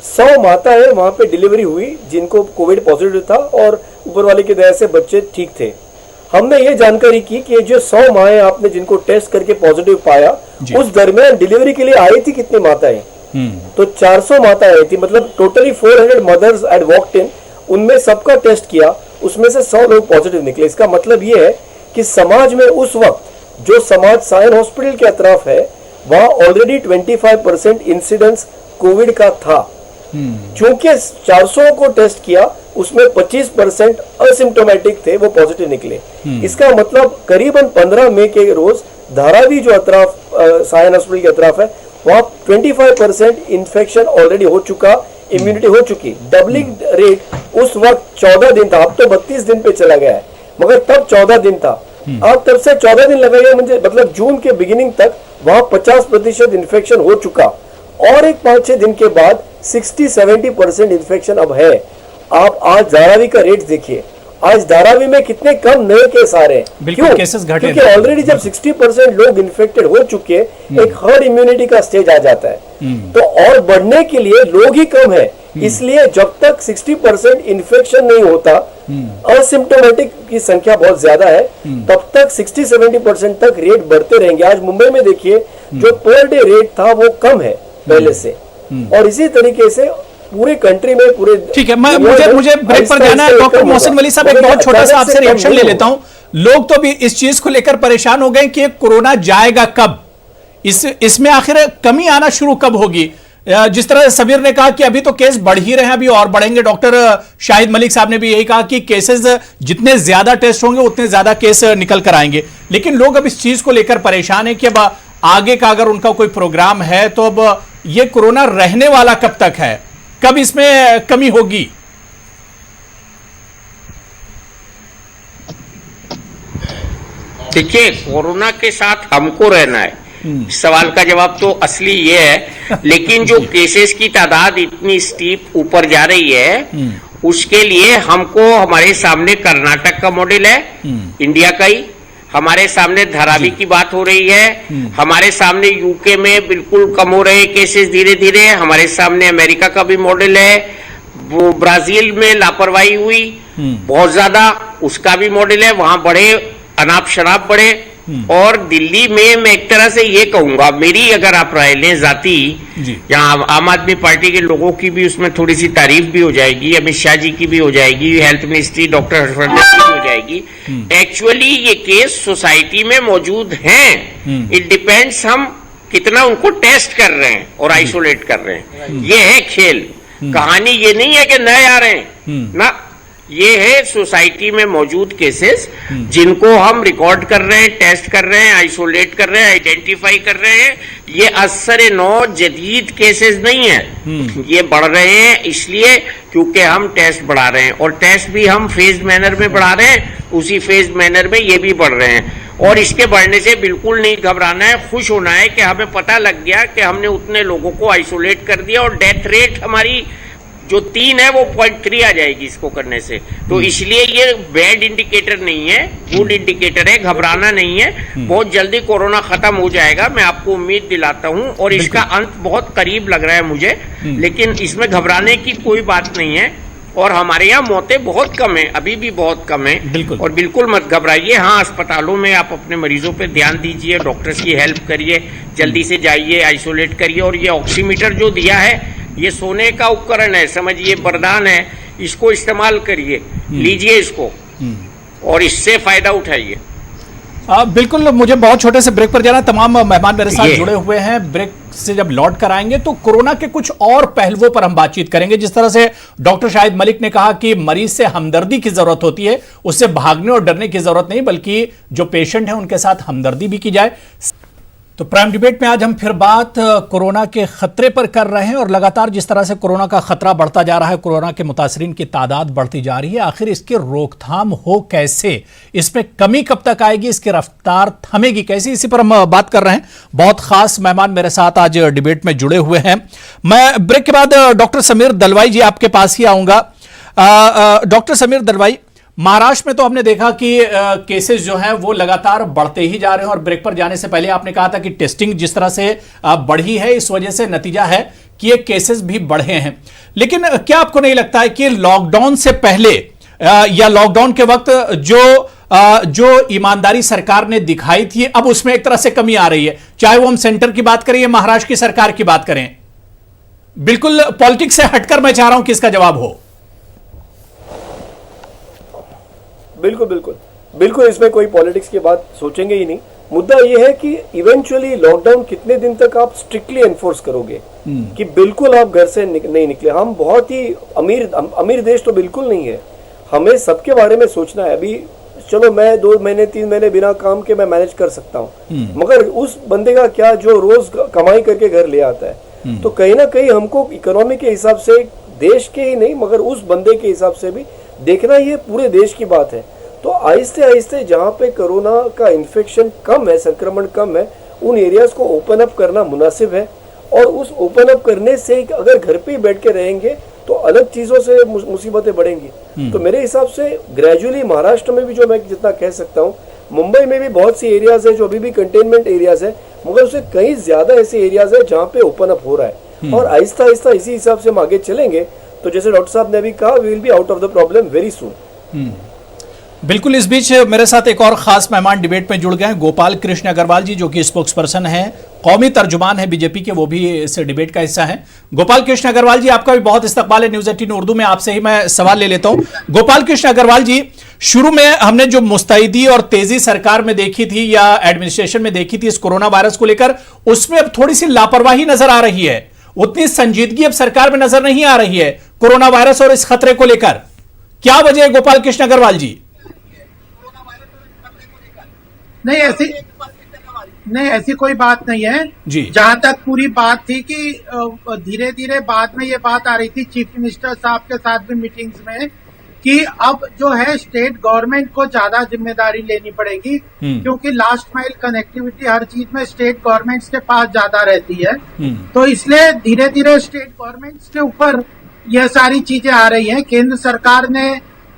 100 माता है वहां पे डिलीवरी हुई जिनको कोविड पॉजिटिव था और ऊपर वाले की दया से बच्चे ठीक थे। हमने ये जानकारी की कि जो 100 माएँ आपने जिनको टेस्ट करके पॉजिटिव पाया, उस दरमियान डिलीवरी के लिए आई थी कितनी माताएं? तो 400 माता आई थी, मतलब totally 400 mothers had walked in. उनमें सबका टेस्ट किया, उसमें से 100 लोग पॉजिटिव निकले। इसका मतलब ये है कि समाज में उस वक्त जो समाज सायन हॉस्पिटल के अतराफ है, वहां ऑलरेडी 25% इंसिडेंस कोविड का था। चूंकि 400 को टेस्ट किया, उसमें 25% असिम्टोमेटिक थे, वो पॉजिटिव निकले। इसका मतलब करीबन 15 मई के रोज धारावी जो अतराफ सायन हॉस्पिटल के अतराफ है, वहां 25% इन्फेक्शन ऑलरेडी हो चुका, इम्यूनिटी हो चुकी। डबलिंग रेट उस वक्त 14 दिन था, अब तो 32 दिन पे चला गया है, मगर तब 14 दिन था। अब तब से 14 दिन लगे गए, मुझे मतलब जून के बिगिनिंग तक वहां 50% इन्फेक्शन हो चुका और एक 5-6 दिन के बाद 60-70% इन्फेक्शन अब है। आप आज धारावी का रेट देखिए, आज धारावी में कितने कम नए केस आ रहे हैं। क्यों? केसेस घटे, क्योंकि ऑलरेडी जब 60% लोग इन्फेक्टेड हो चुके, एक हर्ड इम्यूनिटी का स्टेज आ जाता है। तो और बढ़ने के लिए लोग ही कम है, इसलिए जब तक 60% इन्फेक्शन नहीं होता, असिम्टोमेटिक की संख्या बहुत ज्यादा है, तब तक 60-70% तक रेट बढ़ते रहेंगे। आज मुंबई में देखिए, जो पर डे रेट था वो कम है पहले से, और इसी तरीके से पूरे कंट्री में, पूरे ठीक है। मुझे ब्रेक पर जाना है। डॉक्टर मोहसिन वली साहब, एक बहुत छोटा सा आपसे रिएक्शन ले लेता हूं। लोग तो भी इस चीज को लेकर परेशान हो गए कि कोरोना जाएगा कब, इसमें आखिर कमी आना शुरू कब होगी? जिस तरह समीर ने कहा कि अभी तो केस बढ़ ही रहे हैं, अभी और बढ़ेंगे। डॉक्टर शाहिद मलिक साहब ने भी यही कहा कि केसेस जितने ज्यादा टेस्ट होंगे उतने ज्यादा केस निकल कर आएंगे। लेकिन लोग अब इस चीज को लेकर परेशान है कि अब आगे का अगर उनका कोई प्रोग्राम है तो अब ये कोरोना रहने वाला कब तक है, कब इसमें कमी होगी? देखिए, कोरोना के साथ हमको रहना है। सवाल का जवाब तो असली ये है, लेकिन जो केसेस की तादाद इतनी स्टीप ऊपर जा रही है, उसके लिए हमको हमारे सामने कर्नाटक का मॉडल है, इंडिया का ही। हमारे सामने धारावी की बात हो रही है, हमारे सामने यूके में बिल्कुल कम हो रहे केसेस धीरे धीरे, हमारे सामने अमेरिका का भी मॉडल है, वो ब्राजील में लापरवाही हुई बहुत ज्यादा, उसका भी मॉडल है, वहां बढ़े अनाप शराब बढ़े। और दिल्ली में मैं एक तरह से ये कहूंगा, मेरी अगर आप राय लें जाती, यहाँ आम आदमी पार्टी के लोगों की भी उसमें थोड़ी सी तारीफ भी हो जाएगी, अमित शाह जी की भी हो जाएगी, हेल्थ मिनिस्ट्री डॉक्टर हर्षवर्धन की भी हो जाएगी। एक्चुअली ये केस सोसाइटी में मौजूद हैं, इट डिपेंड्स हम कितना उनको टेस्ट कर रहे हैं और आइसोलेट कर रहे हैं। ये है खेल, कहानी ये नहीं है कि नए आ रहे हैं ना, ये है सोसाइटी में मौजूद केसेस जिनको हम रिकॉर्ड कर रहे हैं, टेस्ट कर रहे हैं, आइसोलेट कर रहे हैं, आइडेंटिफाई कर रहे हैं। ये असर नौ जदीद केसेस नहीं है, ये बढ़ रहे हैं इसलिए क्योंकि हम टेस्ट बढ़ा रहे हैं, और टेस्ट भी हम फेज्ड मैनर में बढ़ा रहे हैं, उसी फेज्ड मैनर में ये भी बढ़ रहे हैं। और इसके बढ़ने से बिल्कुल नहीं घबराना है, खुश होना है कि हमें पता लग गया कि हमने उतने लोगों को आइसोलेट कर दिया, और डेथ रेट हमारी जो 3 है वो 0.3 आ जाएगी इसको करने से। तो इसलिए ये बैड इंडिकेटर नहीं है, गुड इंडिकेटर है, घबराना नहीं है। बहुत जल्दी कोरोना खत्म हो जाएगा, मैं आपको उम्मीद दिलाता हूं, और इसका अंत बहुत करीब लग रहा है मुझे, लेकिन इसमें घबराने की कोई बात नहीं है। और हमारे यहाँ मौतें बहुत कम है, अभी भी बहुत कम है, और बिल्कुल मत घबराइए। हाँ, अस्पतालों में आप अपने मरीजों पे ध्यान दीजिए, डॉक्टर्स की हेल्प करिए, जल्दी से जाइए, आइसोलेट करिए। और ये ऑक्सीमीटर जो दिया है, ये सोने का उपकरण है, समझिए वरदान है, इसको इस्तेमाल करिए, लीजिए इसको और इससे फायदा उठाइए। बिल्कुल, मुझे बहुत छोटे से ब्रेक पर जाना है। तमाम मेहमान मेरे साथ जुड़े हुए हैं, ब्रेक से जब लौट कर आएंगे तो कोरोना के कुछ और पहलुओं पर हम बातचीत करेंगे। जिस तरह से डॉक्टर शाहिद मलिक ने कहा कि मरीज से हमदर्दी की जरूरत होती है, उससे भागने और डरने की जरूरत नहीं, बल्कि जो पेशेंट है उनके साथ हमदर्दी भी की जाए। तो प्राइम डिबेट में आज हम फिर बात कोरोना के खतरे पर कर रहे हैं, और लगातार जिस तरह से कोरोना का खतरा बढ़ता जा रहा है, कोरोना के मुतासरीन की तादाद बढ़ती जा रही है, आखिर इसकी रोकथाम हो कैसे, इसमें कमी कब तक आएगी, इसकी रफ्तार थमेगी कैसे, इसी पर हम बात कर रहे हैं। बहुत खास मेहमान मेरे साथ आज डिबेट में जुड़े हुए हैं। मैं ब्रेक के बाद डॉक्टर समीर दलवाई जी आपके पास ही आऊंगा। डॉक्टर समीर दलवाई, महाराष्ट्र में तो हमने देखा कि केसेस जो हैं वो लगातार बढ़ते ही जा रहे हैं, और ब्रेक पर जाने से पहले आपने कहा था कि टेस्टिंग जिस तरह से बढ़ी है, इस वजह से नतीजा है कि ये केसेस भी बढ़े हैं। लेकिन क्या आपको नहीं लगता है कि लॉकडाउन से पहले या लॉकडाउन के वक्त जो ईमानदारी सरकार ने दिखाई थी, अब उसमें एक तरह से कमी आ रही है, चाहे वो हम सेंटर की बात करें या महाराष्ट्र की सरकार की बात करें? बिल्कुल पॉलिटिक्स से हटकर मैं चाह रहा हूं कि इसका जवाब हो। बिल्कुल बिल्कुल बिल्कुल, इसमें कोई पॉलिटिक्स की बात सोचेंगे ही नहीं। मुद्दा यह है कि इवेंचुअली लॉकडाउन कितने दिन तक आप स्ट्रिक्टली एनफोर्स करोगे कि बिल्कुल आप घर से नहीं निकले। हम बहुत ही अमीर देश तो बिल्कुल नहीं है, हमें सबके बारे में सोचना है। अभी चलो मैं 2 महीने 3 महीने बिना काम के मैं मैनेज कर सकता हूँ, मगर उस बंदे का क्या जो रोज कमाई करके घर ले आता है। तो कहीं ना कहीं हमको इकोनॉमी के हिसाब से, देश के ही नहीं मगर उस बंदे के हिसाब से भी देखना, ये पूरे देश की बात है। तो आहिस्ते आहिस्ते जहाँ पे कोरोना का इन्फेक्शन कम है, संक्रमण कम है, उन एरियाज को ओपन अप करना मुनासिब है। और उस ओपन अप करने से अगर घर पे ही बैठ के रहेंगे तो अलग चीजों से मुसीबतें बढ़ेंगी। तो मेरे हिसाब से ग्रेजुअली महाराष्ट्र में भी जो मैं जितना कह सकता हूँ, मुंबई में भी बहुत सी एरियाज है जो अभी भी कंटेनमेंट एरियाज है, मगर उससे कहीं ज्यादा ऐसे एरियाज है जहाँ पे ओपन अप हो रहा है। और आहिस्ता आहिस्ता इसी हिसाब से हम आगे चलेंगे तो जैसे डॉक्टर साहब ने अभी कहा, we will be out of the problem very soon. बिल्कुल। इस बीच मेरे साथ एक और खास मेहमान डिबेट में जुड़ गए हैं, गोपाल कृष्ण अग्रवाल जी, जो कि स्पोक्स पर्सन हैं, कौमी तर्जुमान है बीजेपी के, वो भी इस डिबेट का हिस्सा हैं। गोपाल कृष्ण अग्रवाल जी, आपका भी बहुत इस्तकबाल है न्यूज़ 18 उर्दू में। आपसे ही मैं सवाल ले लेता हूं। गोपाल कृष्ण अग्रवाल जी, शुरू में हमने जो मुस्तैदी और तेजी सरकार में देखी थी या एडमिनिस्ट्रेशन में देखी थी इस कोरोना वायरस को लेकर, उसमें अब थोड़ी सी लापरवाही नजर आ रही है, उतनी संजीदगी अब सरकार में नजर नहीं आ रही है कोरोना वायरस और इस खतरे को लेकर। क्या वजह है गोपाल कृष्ण अग्रवाल जी? नहीं, ऐसी कोई बात नहीं है जी। जहां तक पूरी बात थी कि धीरे धीरे बाद में ये बात आ रही थी चीफ मिनिस्टर साहब के साथ भी मीटिंग्स में कि अब जो है स्टेट गवर्नमेंट को ज्यादा जिम्मेदारी लेनी पड़ेगी, क्योंकि लास्ट माइल कनेक्टिविटी हर चीज में स्टेट गवर्नमेंट्स के पास ज्यादा रहती है। तो इसलिए धीरे धीरे स्टेट गवर्नमेंट्स के ऊपर यह सारी चीजें आ रही हैं। केंद्र सरकार ने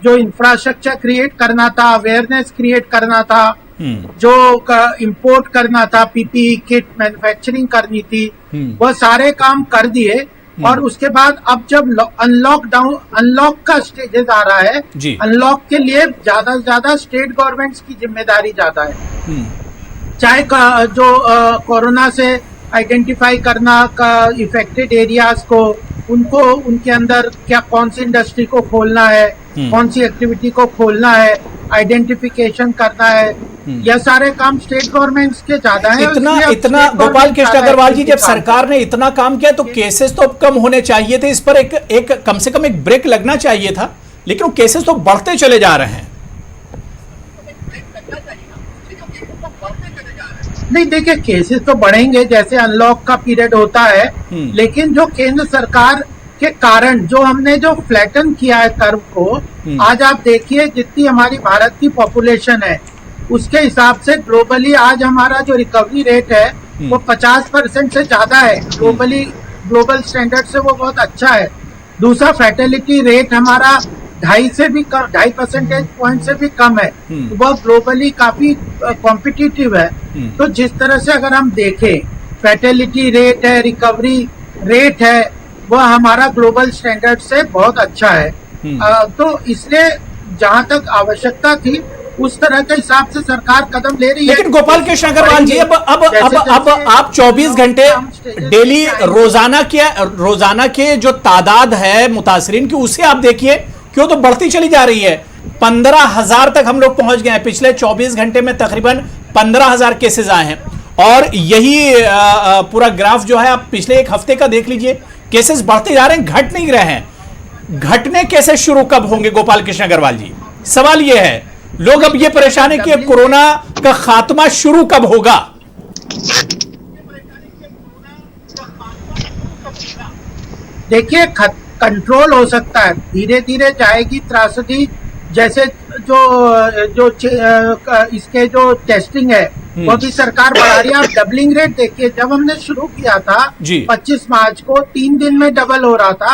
जो इंफ्रास्ट्रक्चर क्रिएट करना था, अवेयरनेस क्रिएट करना था, जो इंपोर्ट करना था, पीपीई किट मैन्युफैक्चरिंग करनी थी, वह सारे काम कर दिए। और उसके बाद अब जब अनलॉक का स्टेजेस आ रहा है, अनलॉक के लिए ज्यादा से ज्यादा स्टेट गवर्नमेंट्स की जिम्मेदारी ज्यादा है। चाहे जो कोरोना से आइडेंटिफाई करना का इफेक्टेड एरियाज को, उनको उनके अंदर क्या कौन सी इंडस्ट्री को खोलना है, कौन सी एक्टिविटी को खोलना है, आइडेंटिफिकेशन करना है, यह सारे काम स्टेट गवर्नमेंट्स के ज्यादा है। इतना गोपाल कृष्ण अग्रवाल जी, जब सरकार ने इतना काम किया तो केसेस तो अब कम होने चाहिए थे, इस पर एक कम से कम एक ब्रेक लगना चाहिए था, लेकिन वो केसेस तो बढ़ते चले जा रहे हैं। नहीं, देखिए केसेस तो बढ़ेंगे जैसे अनलॉक का पीरियड होता है, लेकिन जो केंद्र सरकार के कारण जो हमने जो फ्लैटन किया है कर्व को, आज आप देखिए जितनी हमारी भारत की पॉपुलेशन है उसके हिसाब से ग्लोबली आज हमारा जो रिकवरी रेट है वो 50% से ज्यादा है। ग्लोबल स्टैंडर्ड से वो बहुत अच्छा है। दूसरा, फैटेलिटी रेट हमारा 2.5 परसेंटेज पॉइंट से भी कम है, वह ग्लोबली काफी कॉम्पिटिटिव है। तो जिस तरह से अगर हम देखें, फैटेलिटी रेट है, रिकवरी रेट है, वह हमारा ग्लोबल स्टैंडर्ड से बहुत अच्छा है। तो इसलिए जहां तक आवश्यकता थी उस तरह के हिसाब से सरकार कदम ले रही है। लेकिन गोपाल कृष्ण अग्रवाल जी, अब आप 24 घंटे डेली रोजाना के जो तादाद है मुतासरीन की, उसे आप देखिए क्यों तो बढ़ती चली जा रही है। 15,000 तक हम लोग पहुंच गए हैं। पिछले 24 घंटे में तकरीबन 15,000 केसेस आए हैं, और यही पूरा ग्राफ जो है आप पिछले एक हफ्ते का देख लीजिए, केसेस बढ़ते जा रहे हैं, घट नहीं रहे हैं। घटने कैसे शुरू कब होंगे गोपाल कृष्ण अग्रवाल जी? सवाल यह है, लोग अब ये परेशान है कि कोरोना का खात्मा शुरू कब होगा? देखिए, कंट्रोल हो सकता है, धीरे धीरे जाएगी त्रासदी। जैसे जो इसके जो टेस्टिंग है वो भी सरकार बढ़ा रही है। आप डबलिंग रेट देखिए, जब हमने शुरू किया था 25 मार्च को 3 दिन में डबल हो रहा था,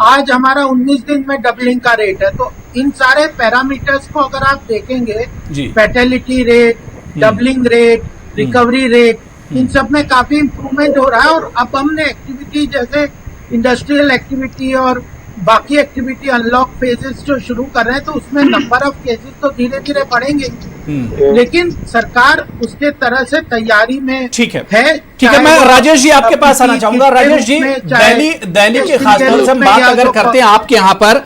आज हमारा 19 दिन में डबलिंग का रेट है। तो इन सारे पैरामीटर्स को अगर आप देखेंगे, fatality rate, doubling rate, recovery rate, इन सब में काफी इम्प्रूवमेंट हो रहा है। और अब हमने एक्टिविटी जैसे इंडस्ट्रियल एक्टिविटी और बाकी एक्टिविटी अनलॉक फेजेस जो शुरू कर रहे हैं, तो उसमें नंबर ऑफ केसेस तो धीरे धीरे बढ़ेंगे, लेकिन सरकार उसके तरह से तैयारी में ठीक है। मैं राजेश जी आपके पास आना चाहूंगा। राजेश जी, दिल्ली के खासतौर से हम बात अगर करते हैं आपके यहाँ पर,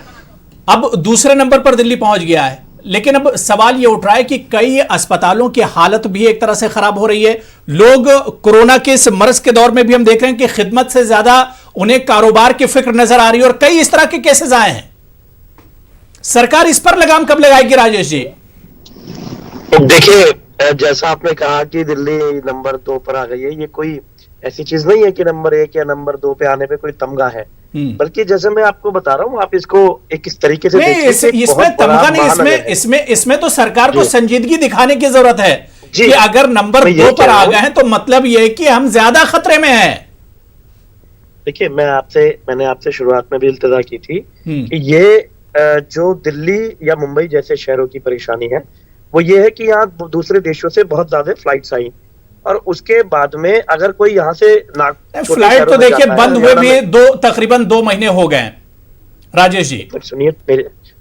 अब दूसरे नंबर पर दिल्ली पहुंच गया है, लेकिन अब सवाल ये उठ रहा है कि कई अस्पतालों की हालत भी एक तरह से खराब हो रही है। लोग कोरोना के इस मर्ज के दौर में भी हम देख रहे हैं कि खिदमत से ज्यादा उन्हें कारोबार की फिक्र नजर आ रही है, और कई इस तरह के केसेस आए हैं। सरकार इस पर लगाम कब लगाएगी राजेश जी? देखिए, जैसा आपने कहा कि दिल्ली नंबर 2 पर आ गई है, ये कोई ऐसी चीज नहीं है कि नंबर 1 या नंबर 2 पे आने पे कोई तमगा है, बल्कि जैसे मैं आपको बता रहा हूँ, आप इसको एक इस तरीके से इसमें तमगा नहीं, इसमें तो सरकार को संजीदगी दिखाने की जरूरत है कि अगर नंबर 2 पर आ गए हैं तो मतलब ये है कि हम ज्यादा खतरे में हैं। देखिए, मैंने आपसे शुरुआत में भी इल्तिजा की थी कि ये जो दिल्ली या मुंबई जैसे शहरों की परेशानी है, वो ये है कि यहाँ दूसरे देशों से बहुत ज्यादा फ्लाइट्स आई, और उसके बाद में अगर कोई यहाँ से फ्लाइट तो देखिए बंद हुए भी तकरीबन 2 महीने हो गए। राजेश जी सुनिए,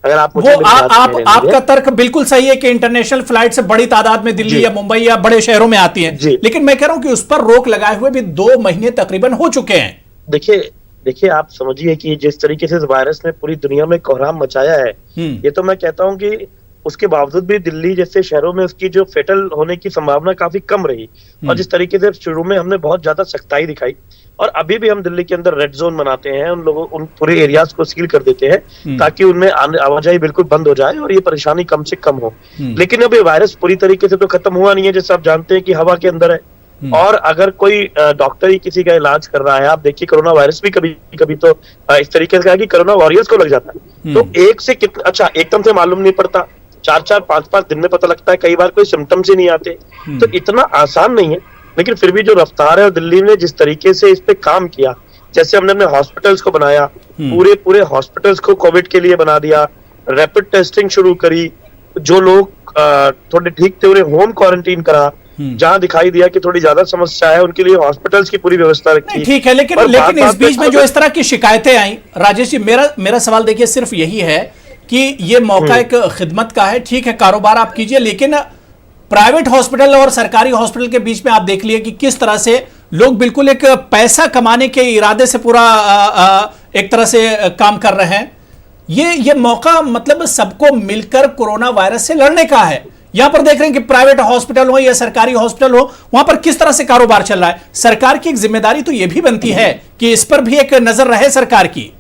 अगर आप आपका तर्क बिल्कुल सही है कि इंटरनेशनल फ्लाइट से बड़ी तादाद में दिल्ली या मुंबई या बड़े शहरों में आती हैं, लेकिन मैं कह रहा हूं कि उस पर रोक लगाए हुए भी 2 महीने तकरीबन हो चुके हैं। देखिए, आप समझिए कि जिस तरीके से इस वायरस ने पूरी दुनिया में कोहराम मचाया है, ये तो मैं कहता हूं कि उसके बावजूद भी दिल्ली जैसे शहरों में उसकी जो फेटल होने की संभावना काफी कम रही। और जिस तरीके से शुरू में हमने बहुत ज्यादा सख्ताई दिखाई, और अभी भी हम दिल्ली के अंदर रेड जोन बनाते हैं, उन पूरे एरियाज को सील कर देते हैं ताकि उनमें आवाजाही बिल्कुल बंद हो जाए और ये परेशानी कम से कम हो। लेकिन अब ये वायरस पूरी तरीके से तो खत्म हुआ नहीं है, जैसे आप जानते हैं कि हवा के अंदर है, और अगर कोई डॉक्टर ही किसी का इलाज कर रहा है, आप देखिए कोरोना वायरस भी कभी कभी तो इस तरीके से है कि कोरोना वॉरियर्स को लग जाता है, तो एक से कितना अच्छा एकदम से मालूम नहीं पड़ता, 4-4, 5-5 दिन में पता लगता है, कई बार कोई सिम्टम्स ही नहीं आते। तो इतना आसान नहीं है, लेकिन फिर भी जो रफ्तार है, और दिल्ली ने जिस तरीके से इस पे काम किया, जैसे हमने अपने हॉस्पिटल्स को बनाया, पूरे हॉस्पिटल्स को कोविड के लिए बना दिया, रैपिड टेस्टिंग शुरू करी, जो लोग थोड़े ठीक थे उन्हें होम क्वारंटीन करा, जहां दिखाई दिया कि थोड़ी ज्यादा समस्या है उनके लिए हॉस्पिटल्स की पूरी व्यवस्था रखी। ठीक है, लेकिन इस बीच में जो इस तरह की शिकायतें आई, राजेश जी, मेरा सवाल देखिए सिर्फ यही है कि ये मौका एक खिदमत का है, ठीक है कारोबार आप कीजिए, लेकिन प्राइवेट हॉस्पिटल और सरकारी हॉस्पिटल के बीच में आप देख लिए कि किस तरह से लोग बिल्कुल एक पैसा कमाने के इरादे से पूरा एक तरह से काम कर रहे हैं। ये मौका मतलब सबको मिलकर कोरोना वायरस से लड़ने का है। यहां पर देख रहे हैं कि प्राइवेट हॉस्पिटल हो या सरकारी हॉस्पिटल हो, वहां पर किस तरह से कारोबार चल रहा है। सरकार की एक जिम्मेदारी तो यह भी बनती है कि इस पर भी एक नजर रहे सरकार की।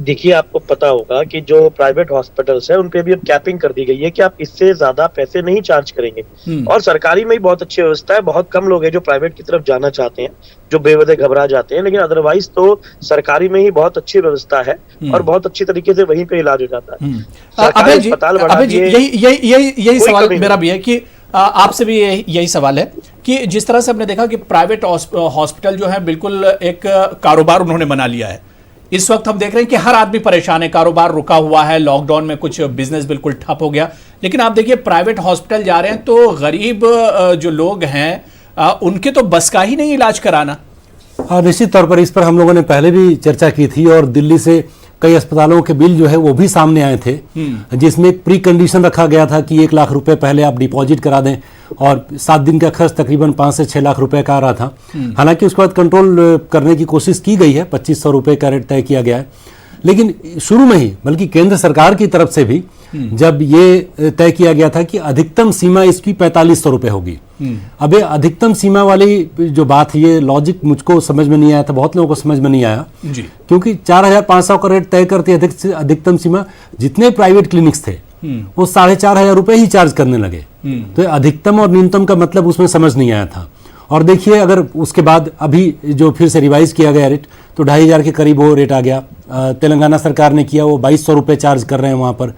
देखिए, आपको पता होगा कि जो प्राइवेट हॉस्पिटल्स है उन पे भी अब कैपिंग कर दी गई है कि आप इससे ज्यादा पैसे नहीं चार्ज करेंगे, और सरकारी में ही बहुत अच्छी व्यवस्था है। बहुत कम लोग हैं जो प्राइवेट की तरफ जाना चाहते हैं, जो बेवजह घबरा जाते हैं, लेकिन अदरवाइज तो सरकारी में ही बहुत अच्छी व्यवस्था है और बहुत अच्छी तरीके से वहीं पे इलाज हो जाता है। सरकारी अस्पताल बढ़ा दिए। यही सवाल मेरा भी है कि आपसे भी यही सवाल है कि जिस तरह से हमने देखा कि प्राइवेट हॉस्पिटल जो है बिल्कुल एक कारोबार उन्होंने बना लिया है। इस वक्त हम देख रहे हैं कि हर आदमी परेशान है, कारोबार रुका हुआ है, लॉकडाउन में कुछ बिजनेस बिल्कुल ठप हो गया। लेकिन आप देखिए प्राइवेट हॉस्पिटल जा रहे हैं तो गरीब जो लोग हैं उनके तो बस का ही नहीं इलाज कराना। निश्चित तौर पर इस पर हम लोगों ने पहले भी चर्चा की थी, और दिल्ली से कई अस्पतालों के बिल जो है वो भी सामने आए थे, जिसमें एक प्री कंडीशन रखा गया था कि 1 लाख रुपए पहले आप डिपॉजिट करा दें, और 7 दिन का खर्च तकरीबन 5 से 6 लाख रुपए का आ रहा था। हालांकि उसके बाद कंट्रोल करने की कोशिश की गई है, 2500 रुपए का रेट तय किया गया है, लेकिन शुरू में ही बल्कि केंद्र सरकार की तरफ से भी जब ये तय किया गया था कि अधिकतम सीमा इसकी 4500 रुपए होगी। अब ये अधिकतम सीमा वाली जो बात है, ये लॉजिक मुझको समझ में नहीं आया था, बहुत लोगों को समझ में नहीं आया जी। क्योंकि 4500 का रेट तय करती है अधिकतम सीमा, जितने प्राइवेट क्लिनिक्स थे वो 4500 रुपए ही चार्ज करने लगे। तो अधिकतम और न्यूनतम का मतलब उसमें समझ नहीं आया था। और देखिए, अगर उसके बाद अभी जो फिर से रिवाइज किया गया रेट, तो 2500 के करीब वो रेट आ गया। तेलंगाना सरकार ने किया, वो 2200 रुपए चार्ज कर रहे हैं वहां पर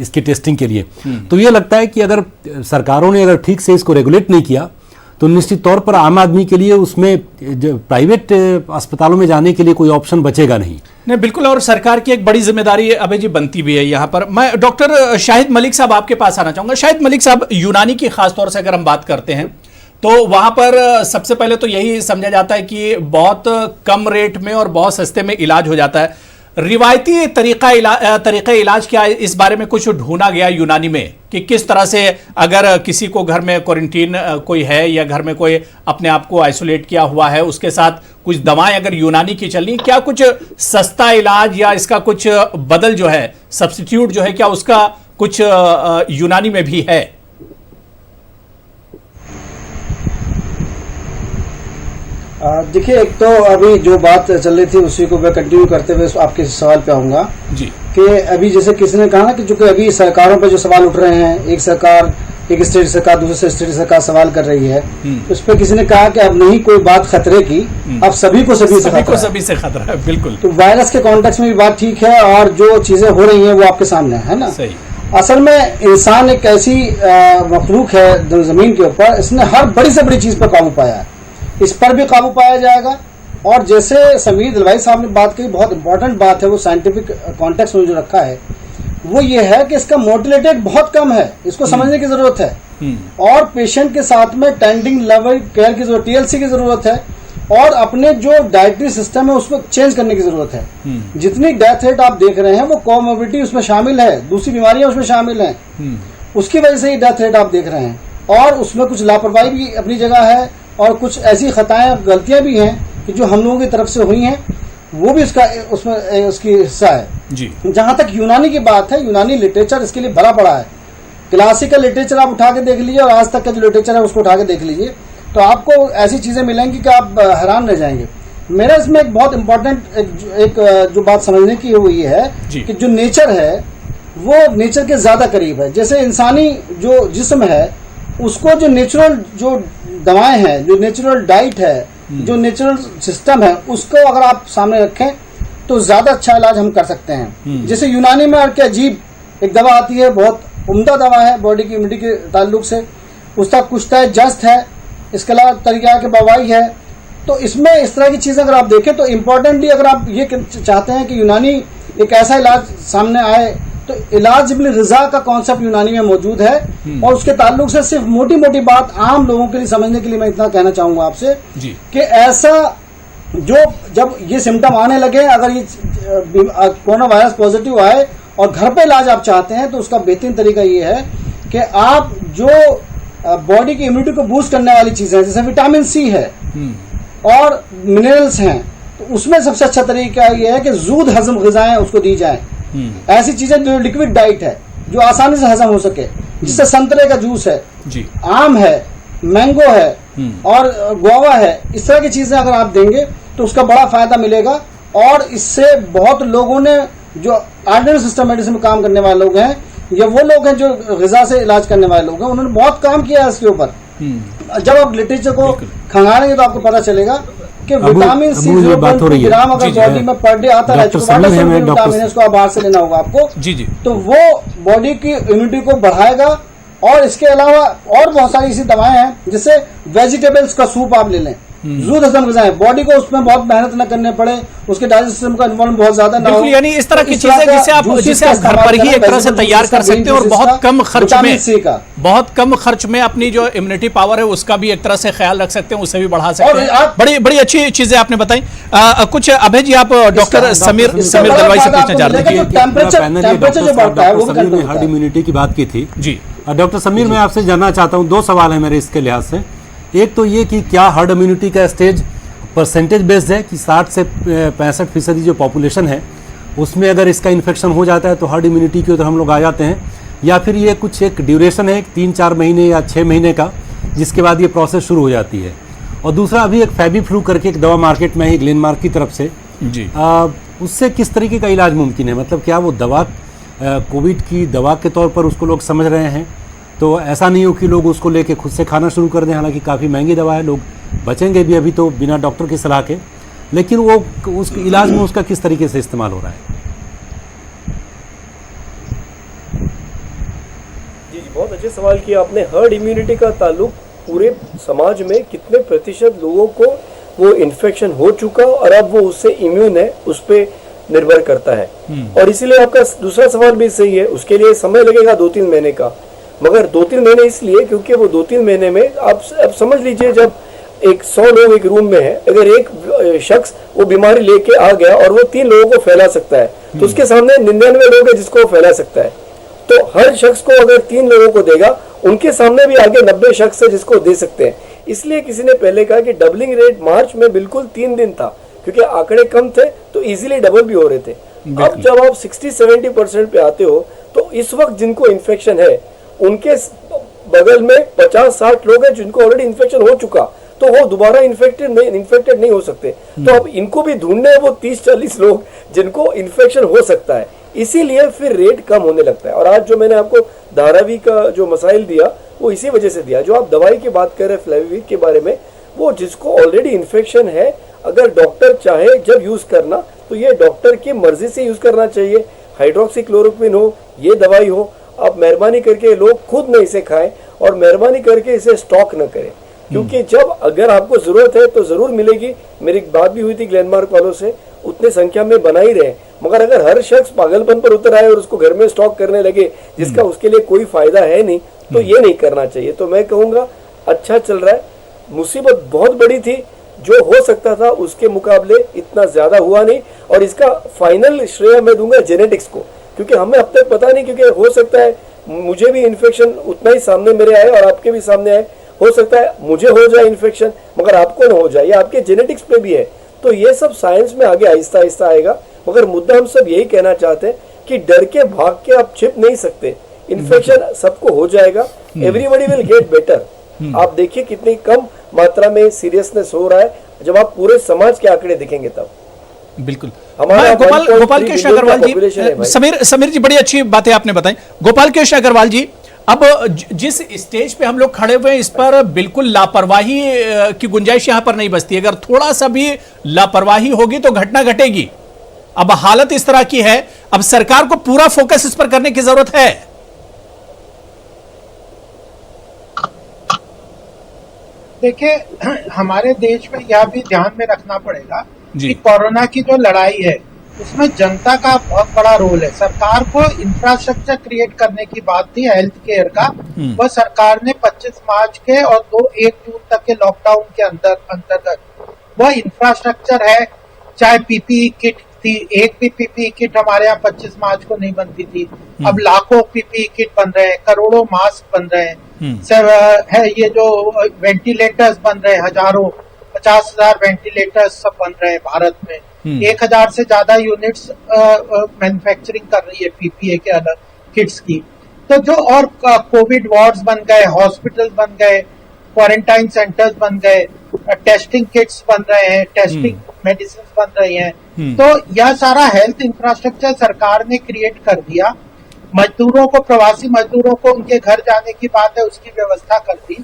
इसकी टेस्टिंग के लिए। तो ये लगता है कि अगर सरकारों ने अगर ठीक से इसको रेगुलेट नहीं किया तो निश्चित तौर पर आम आदमी के लिए उसमें प्राइवेट अस्पतालों में जाने के लिए कोई ऑप्शन बचेगा नहीं। बिल्कुल, और सरकार की एक बड़ी जिम्मेदारी अभय जी बनती भी है। यहाँ पर मैं डॉक्टर शाहिद मलिक साहब आपके पास आना चाहूंगा। शाहिद मलिक साहब, यूनानी की खासतौर से अगर हम बात करते हैं तो वहां पर सबसे पहले तो यही समझा जाता है कि बहुत कम रेट में और बहुत सस्ते में इलाज हो जाता है। रिवायती तरीका इलाज क्या है, इस बारे में कुछ ढूंढा गया यूनानी में कि किस तरह से अगर किसी को घर में क्वारंटीन कोई है या घर में कोई अपने आप को आइसोलेट किया हुआ है, उसके साथ कुछ दवाएं अगर यूनानी की चलनी, क्या कुछ सस्ता इलाज या इसका कुछ बदल जो है, सब्स्टिट्यूट जो है, क्या उसका कुछ यूनानी में भी है? देखिए, एक तो अभी जो बात चल रही थी उसी को मैं कंटिन्यू करते हुए आपके सवाल पे आऊंगा कि अभी जैसे किसी ने कहा ना कि चूंकि अभी सरकारों पे जो सवाल उठ रहे हैं, एक स्टेट सरकार दूसरे स्टेट सरकार सवाल कर रही है, उस पर किसी ने कहा कि अब नहीं कोई बात खतरे की, अब सभी को सभी से खतरा है। बिल्कुल, तो वायरस के कॉन्टेक्स्ट में भी बात ठीक है, और जो चीजें हो रही है वो आपके सामने है ना। असल में इंसान एक ऐसी मखलूक है जमीन के ऊपर, इसने हर बड़ी से बड़ी चीज पर काबू पाया है, इस पर भी काबू पाया जाएगा। और जैसे समीर दिलवाई साहब ने बात कही, बहुत इंपॉर्टेंट बात है, वो साइंटिफिक कॉन्टेक्स्ट में जो रखा है वो ये है कि इसका मोर्टेलिटी बहुत कम है, इसको समझने की जरूरत है, और पेशेंट के साथ में टेंडिंग लेवल केयर की जरूरत, TLC की जरूरत है, और अपने जो डाइटरी सिस्टम है उसको चेंज करने की जरूरत है। जितनी डेथ रेट आप देख रहे हैं वो कोमोर्बिडिटी उसमें शामिल है, दूसरी बीमारियां उसमें शामिल हैं, उसकी वजह से ही डेथ रेट आप देख रहे हैं। और उसमें कुछ लापरवाही भी अपनी जगह है, और कुछ ऐसी खताएं गलतियां भी हैं कि जो हम लोगों की तरफ से हुई हैं, वो भी उसकी हिस्सा है जी। जहां तक यूनानी की बात है, यूनानी लिटरेचर इसके लिए भरा पड़ा है। क्लासिकल लिटरेचर आप उठा के देख लीजिए और आज तक का जो लिटरेचर है उसको उठा के देख लीजिए, तो आपको ऐसी चीजें मिलेंगी कि आप हैरान रह जाएंगे। मेरा इसमें एक बहुत इंपॉर्टेंट एक जो बात समझने की वो ये है कि जो नेचर है वो नेचर के ज्यादा करीब है। जैसे इंसानी जो जिस्म है उसको जो नेचुरल जो दवाएं हैं, जो नेचुरल डाइट है, जो नेचुरल सिस्टम है, उसको अगर आप सामने रखें तो ज्यादा अच्छा इलाज हम कर सकते हैं। जैसे यूनानी में एक अजीब एक दवा आती है, बहुत उम्दा दवा है बॉडी की इम्यूनिटी के ताल्लुक से, उसका कुश्ता है, जस्त है, इसके अलावा तरीका के बवाई है। तो इसमें इस तरह की चीजें अगर आप देखें तो इम्पोर्टेंटली अगर आप ये चाहते हैं कि यूनानी एक ऐसा इलाज सामने आए, तो इलाज बिल रिजा का कॉन्सेप्ट यूनानी में मौजूद है। और उसके ताल्लुक से सिर्फ मोटी मोटी बात आम लोगों के लिए समझने के लिए मैं इतना कहना चाहूंगा आपसे कि ऐसा जो जब ये सिम्टम आने लगे, अगर ये कोरोना वायरस पॉजिटिव आए और घर पे इलाज आप चाहते हैं, तो उसका बेहतरीन तरीका ये है कि आप जो बॉडी की इम्यूनिटी को बूस्ट करने वाली चीजें जैसे विटामिन सी है और मिनरल्स हैं, तो उसमें सबसे अच्छा तरीका ये है कि जूद हजम ग़िज़ाएं उसको दी जाएं। ऐसी चीजें जो लिक्विड डाइट है, जो आसानी से हजम हो सके, जिससे संतरे का जूस है, आम है, मैंगो है और गुआवा है, इस तरह की चीजें अगर आप देंगे तो उसका बड़ा फायदा मिलेगा। और इससे बहुत लोगों ने, जो ऑर्डिनरी सिस्टम मेडिसिन में काम करने वाले लोग हैं या वो लोग हैं जो ग़िज़ा से इलाज करने वाले लोग हैं, उन्होंने बहुत काम किया है इसके ऊपर। जब आप लिटरेचर को खंगालेंगे तो आपको पता चलेगा कि विटामिन सी 0.2 ग्राम अगर बॉडी में पर डे आता है, विटामिन इसको आप बाहर से लेना होगा आपको, तो वो बॉडी की इम्यूनिटी को बढ़ाएगा। और इसके अलावा और बहुत सारी ऐसी दवाएं हैं, जैसे वेजिटेबल्स का सूप आप ले लें, जूद हजम ग़िज़ाएं, बॉडी को उसमें बहुत मेहनत न करने पड़े, उसके डाइजेस्ट सिस्टम का इन्वॉल्व बहुत ज्यादा ना हो, यानी इस तरह की चीजें जिसे आप घर पर ही एक तरह से तैयार कर सकते हैं और बहुत कम खर्च में अपनी जो इम्यूनिटी पावर है उसका भी एक तरह से ख्याल रख सकते हैं, उसे भी बढ़ा सकते हैं। बड़ी बड़ी अच्छी चीजें आपने बताई। कुछ अभय जी, आप डॉक्टर समीर दलवाई से पूछना चाह रहे थे। टेम्परेचर जो बढ़ता है वो भी हर्ड इम्यूनिटी की बात की थी जी। डॉक्टर समीर, मैं आपसे जानना चाहता हूँ, दो सवाल है मेरे इसके लिहाज से। एक तो ये कि क्या हर्ड इम्यूनिटी का स्टेज परसेंटेज बेस्ड है कि 60 से 65% जो पॉपुलेशन है उसमें अगर इसका इन्फेक्शन हो जाता है तो हर्ड इम्यूनिटी की ओर हम लोग आ जाते हैं, या फिर ये कुछ एक ड्यूरेशन है 3-4 महीने या 6 महीने का, जिसके बाद ये प्रोसेस शुरू हो जाती है? और दूसरा, अभी एक फैबी फ्लू करके एक दवा मार्केट में है ग्लेनमार्क की तरफ से जी, उससे किस तरीके का इलाज मुमकिन है? मतलब क्या वो दवा कोविड की दवा के तौर पर उसको लोग समझ रहे हैं, तो ऐसा नहीं हो कि लोग उसको लेके खुद से खाना शुरू कर दें? हालांकि काफ़ी महंगी दवा है, लोग बचेंगे भी अभी तो बिना डॉक्टर की सलाह के, लेकिन वो उस इलाज में उसका किस तरीके से इस्तेमाल हो रहा है? जी, बहुत अच्छे सवाल किया आपने। हर्ड इम्यूनिटी का ताल्लुक पूरे समाज में कितने प्रतिशत लोगों को वो इन्फेक्शन हो चुका और अब वो उससे इम्यून है, उस पर निर्भर करता है। और इसीलिए आपका दूसरा सवाल भी सही है, उसके लिए समय लगेगा 2-3 महीने का, मगर 2-3 महीने इसलिए क्योंकि वो 2-3 महीने में आप समझ लीजिए, जब 100 लोग एक रूम में है, अगर एक शख्स वो बीमारी लेके आ गया और वो 3 लोगों को फैला सकता है, तो उसके सामने 99 लोग हैं जिसको वो फैला सकता है। तो हर शख्स को अगर 3 लोगों को देगा, उनके सामने भी आगे 90 शख्स है जिसको दे सकते हैं। इसलिए किसी ने पहले कहा कि डबलिंग रेट मार्च में बिल्कुल 3 दिन था, क्योंकि आंकड़े कम थे तो इजीली डबल भी हो रहे थे। अब जब आप 60-70% पे आते हो, तो इस वक्त जिनको इन्फेक्शन है उनके बगल में 50-60 लोग हैं जिनको ऑलरेडी इन्फेक्शन हो चुका, तो वो दोबारा इन्फेक्टेड नहीं हो सकते। तो अब इनको भी ढूंढने हैं वो 30-40 लोग जिनको इन्फेक्शन हो सकता है, इसीलिए फिर रेट कम होने लगता है। और आज जो मैंने आपको धारावी का जो मसाइल दिया वो इसी वजह से दिया। जो आप दवाई की बात कर रहे हैं फ्लेविविर के बारे में, वो जिसको ऑलरेडी इन्फेक्शन है, अगर डॉक्टर चाहे जब यूज करना तो ये डॉक्टर की मर्जी से यूज करना चाहिए। हाइड्रोक्सीक्लोरोक्विन हो, ये दवाई हो, आप मेहरबानी करके लोग खुद न इसे खाएं और मेहरबानी करके इसे स्टॉक न करें, क्योंकि जब अगर आपको जरूरत है तो जरूर मिलेगी। मेरी बात भी हुई थी ग्लेनमार्क वालों से, उतने संख्या में बना ही रहे, मगर अगर हर शख्स पागलपन पर उतर आए और उसको घर में स्टॉक करने लगे जिसका उसके लिए कोई फायदा है नहीं, तो ये नहीं करना चाहिए। तो मैं कहूँगा अच्छा चल रहा है। मुसीबत बहुत बड़ी थी, जो हो सकता था उसके मुकाबले इतना ज्यादा हुआ नहीं, और इसका फाइनल श्रेय मैं दूंगा जेनेटिक्स को, क्योंकि हमें अब तक पता नहीं, क्योंकि हो सकता है मुझे भी इन्फेक्शन उतना ही सामने मेरे आए और आपके भी सामने आए, हो सकता है मुझे हो जाए इन्फेक्शन मगर आपको ना हो जाए, ये आपके जेनेटिक्स पे भी है। तो ये सब साइंस में आगे आहिस्ता आहिस्ता आएगा, मगर मुद्दा हम सब यही कहना चाहते हैं कि डर के भाग के आप छिप नहीं सकते, इन्फेक्शन सबको हो जाएगा, एवरीबॉडी विल गेट बेटर। आप देखिए कितनी कम मात्रा में सीरियसनेस हो रहा है, जब आप पूरे समाज के आंकड़े देखेंगे तब। बिल्कुल। गोपाल कृष्ण अग्रवाल जी, समीर जी बड़ी अच्छी बातें आपने बताई। गोपाल कृष्ण अग्रवाल जी, अब जिस स्टेज पे हम लोग खड़े हुए हैं इस पर बिल्कुल लापरवाही की गुंजाइश यहां पर नहीं बचती। अगर थोड़ा सा भी लापरवाही होगी तो घटना घटेगी। अब हालत इस तरह की है, अब सरकार को पूरा फोकस इस पर करने की जरूरत है। देखिए, हमारे देश में यह भी ध्यान में रखना पड़ेगा जी। कि कोरोना की जो लड़ाई है उसमें जनता का बहुत बड़ा रोल है। सरकार को इंफ्रास्ट्रक्चर क्रिएट करने की बात थी हेल्थ केयर का, वह सरकार ने 25 मार्च के और 1 जून तक के लॉकडाउन के अंतर्गत वह इंफ्रास्ट्रक्चर है। चाहे पीपीई किट थी, एक भी पीपीई किट हमारे यहाँ 25 मार्च को नहीं बनती थी, अब लाखों पीपीई किट बन रहे हैं, करोड़ों मास्क बन रहे हैं, सर है ये जो वेंटिलेटर्स बन रहे हैं, हजारों 50,000 वेंटिलेटर्स सब बन रहे हैं भारत में। 1,000 से ज्यादा यूनिट्स मैन्युफैक्चरिंग कर रही है पीपीए के अलग किट्स की। तो जो और कोविड वार्ड्स बन गए, हॉस्पिटल बन गए, क्वारंटाइन सेंटर्स बन गए, टेस्टिंग किट्स बन रहे हैं, टेस्टिंग मेडिसिन बन रही हैं। तो यह सारा हेल्थ इंफ्रास्ट्रक्चर सरकार ने क्रिएट कर दिया। मजदूरों को, प्रवासी मजदूरों को उनके घर जाने की बात है, उसकी व्यवस्था कर दी,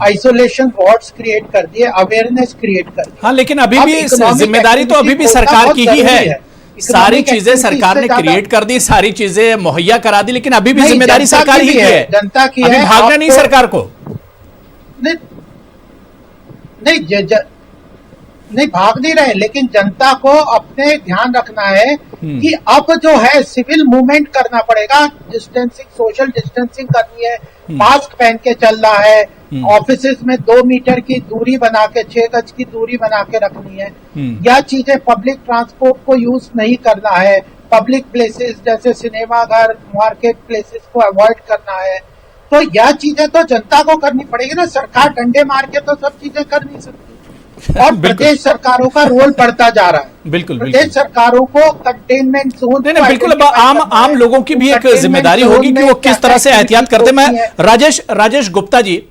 आइसोलेशन वार्ड्स क्रिएट कर दिए, अवेयरनेस क्रिएट कर दी। हाँ, लेकिन अभी भी जिम्मेदारी तो अभी भी सरकार की ही है। सारी चीजें सरकार ने क्रिएट कर दी, सारी चीजें मुहैया करा दी, लेकिन अभी भी जिम्मेदारी सरकार ही है, जनता की है। भागना नहीं सरकार को। नहीं भाग नहीं रहे, लेकिन जनता को अपने ध्यान रखना है कि अब जो है सिविल मूवमेंट करना पड़ेगा। डिस्टेंसिंग, सोशल डिस्टेंसिंग करनी है, मास्क पहन के चलना है, ऑफिसेज में 2 मीटर की दूरी बना के, 6 गज की दूरी बना के रखनी है। यह चीजें, पब्लिक ट्रांसपोर्ट को यूज नहीं करना है, पब्लिक प्लेसेस जैसे सिनेमा घर, मार्केट प्लेसेस को अवॉइड करना है। तो यह चीजें तो जनता को करनी पड़ेगी ना, सरकार डंडे मार के तो सब चीजें कर नहीं सकती। और प्रदेश सरकारों का रोल बढ़ता जा रहा है। बिल्कुल, प्रदेश सरकारों को कंटेनमेंट जोन, नहीं, बिल्कुल। अब आम लोगों की भी एक जिम्मेदारी होगी कि वो किस तरह से एहतियात करते। मैं राजेश गुप्ता जी,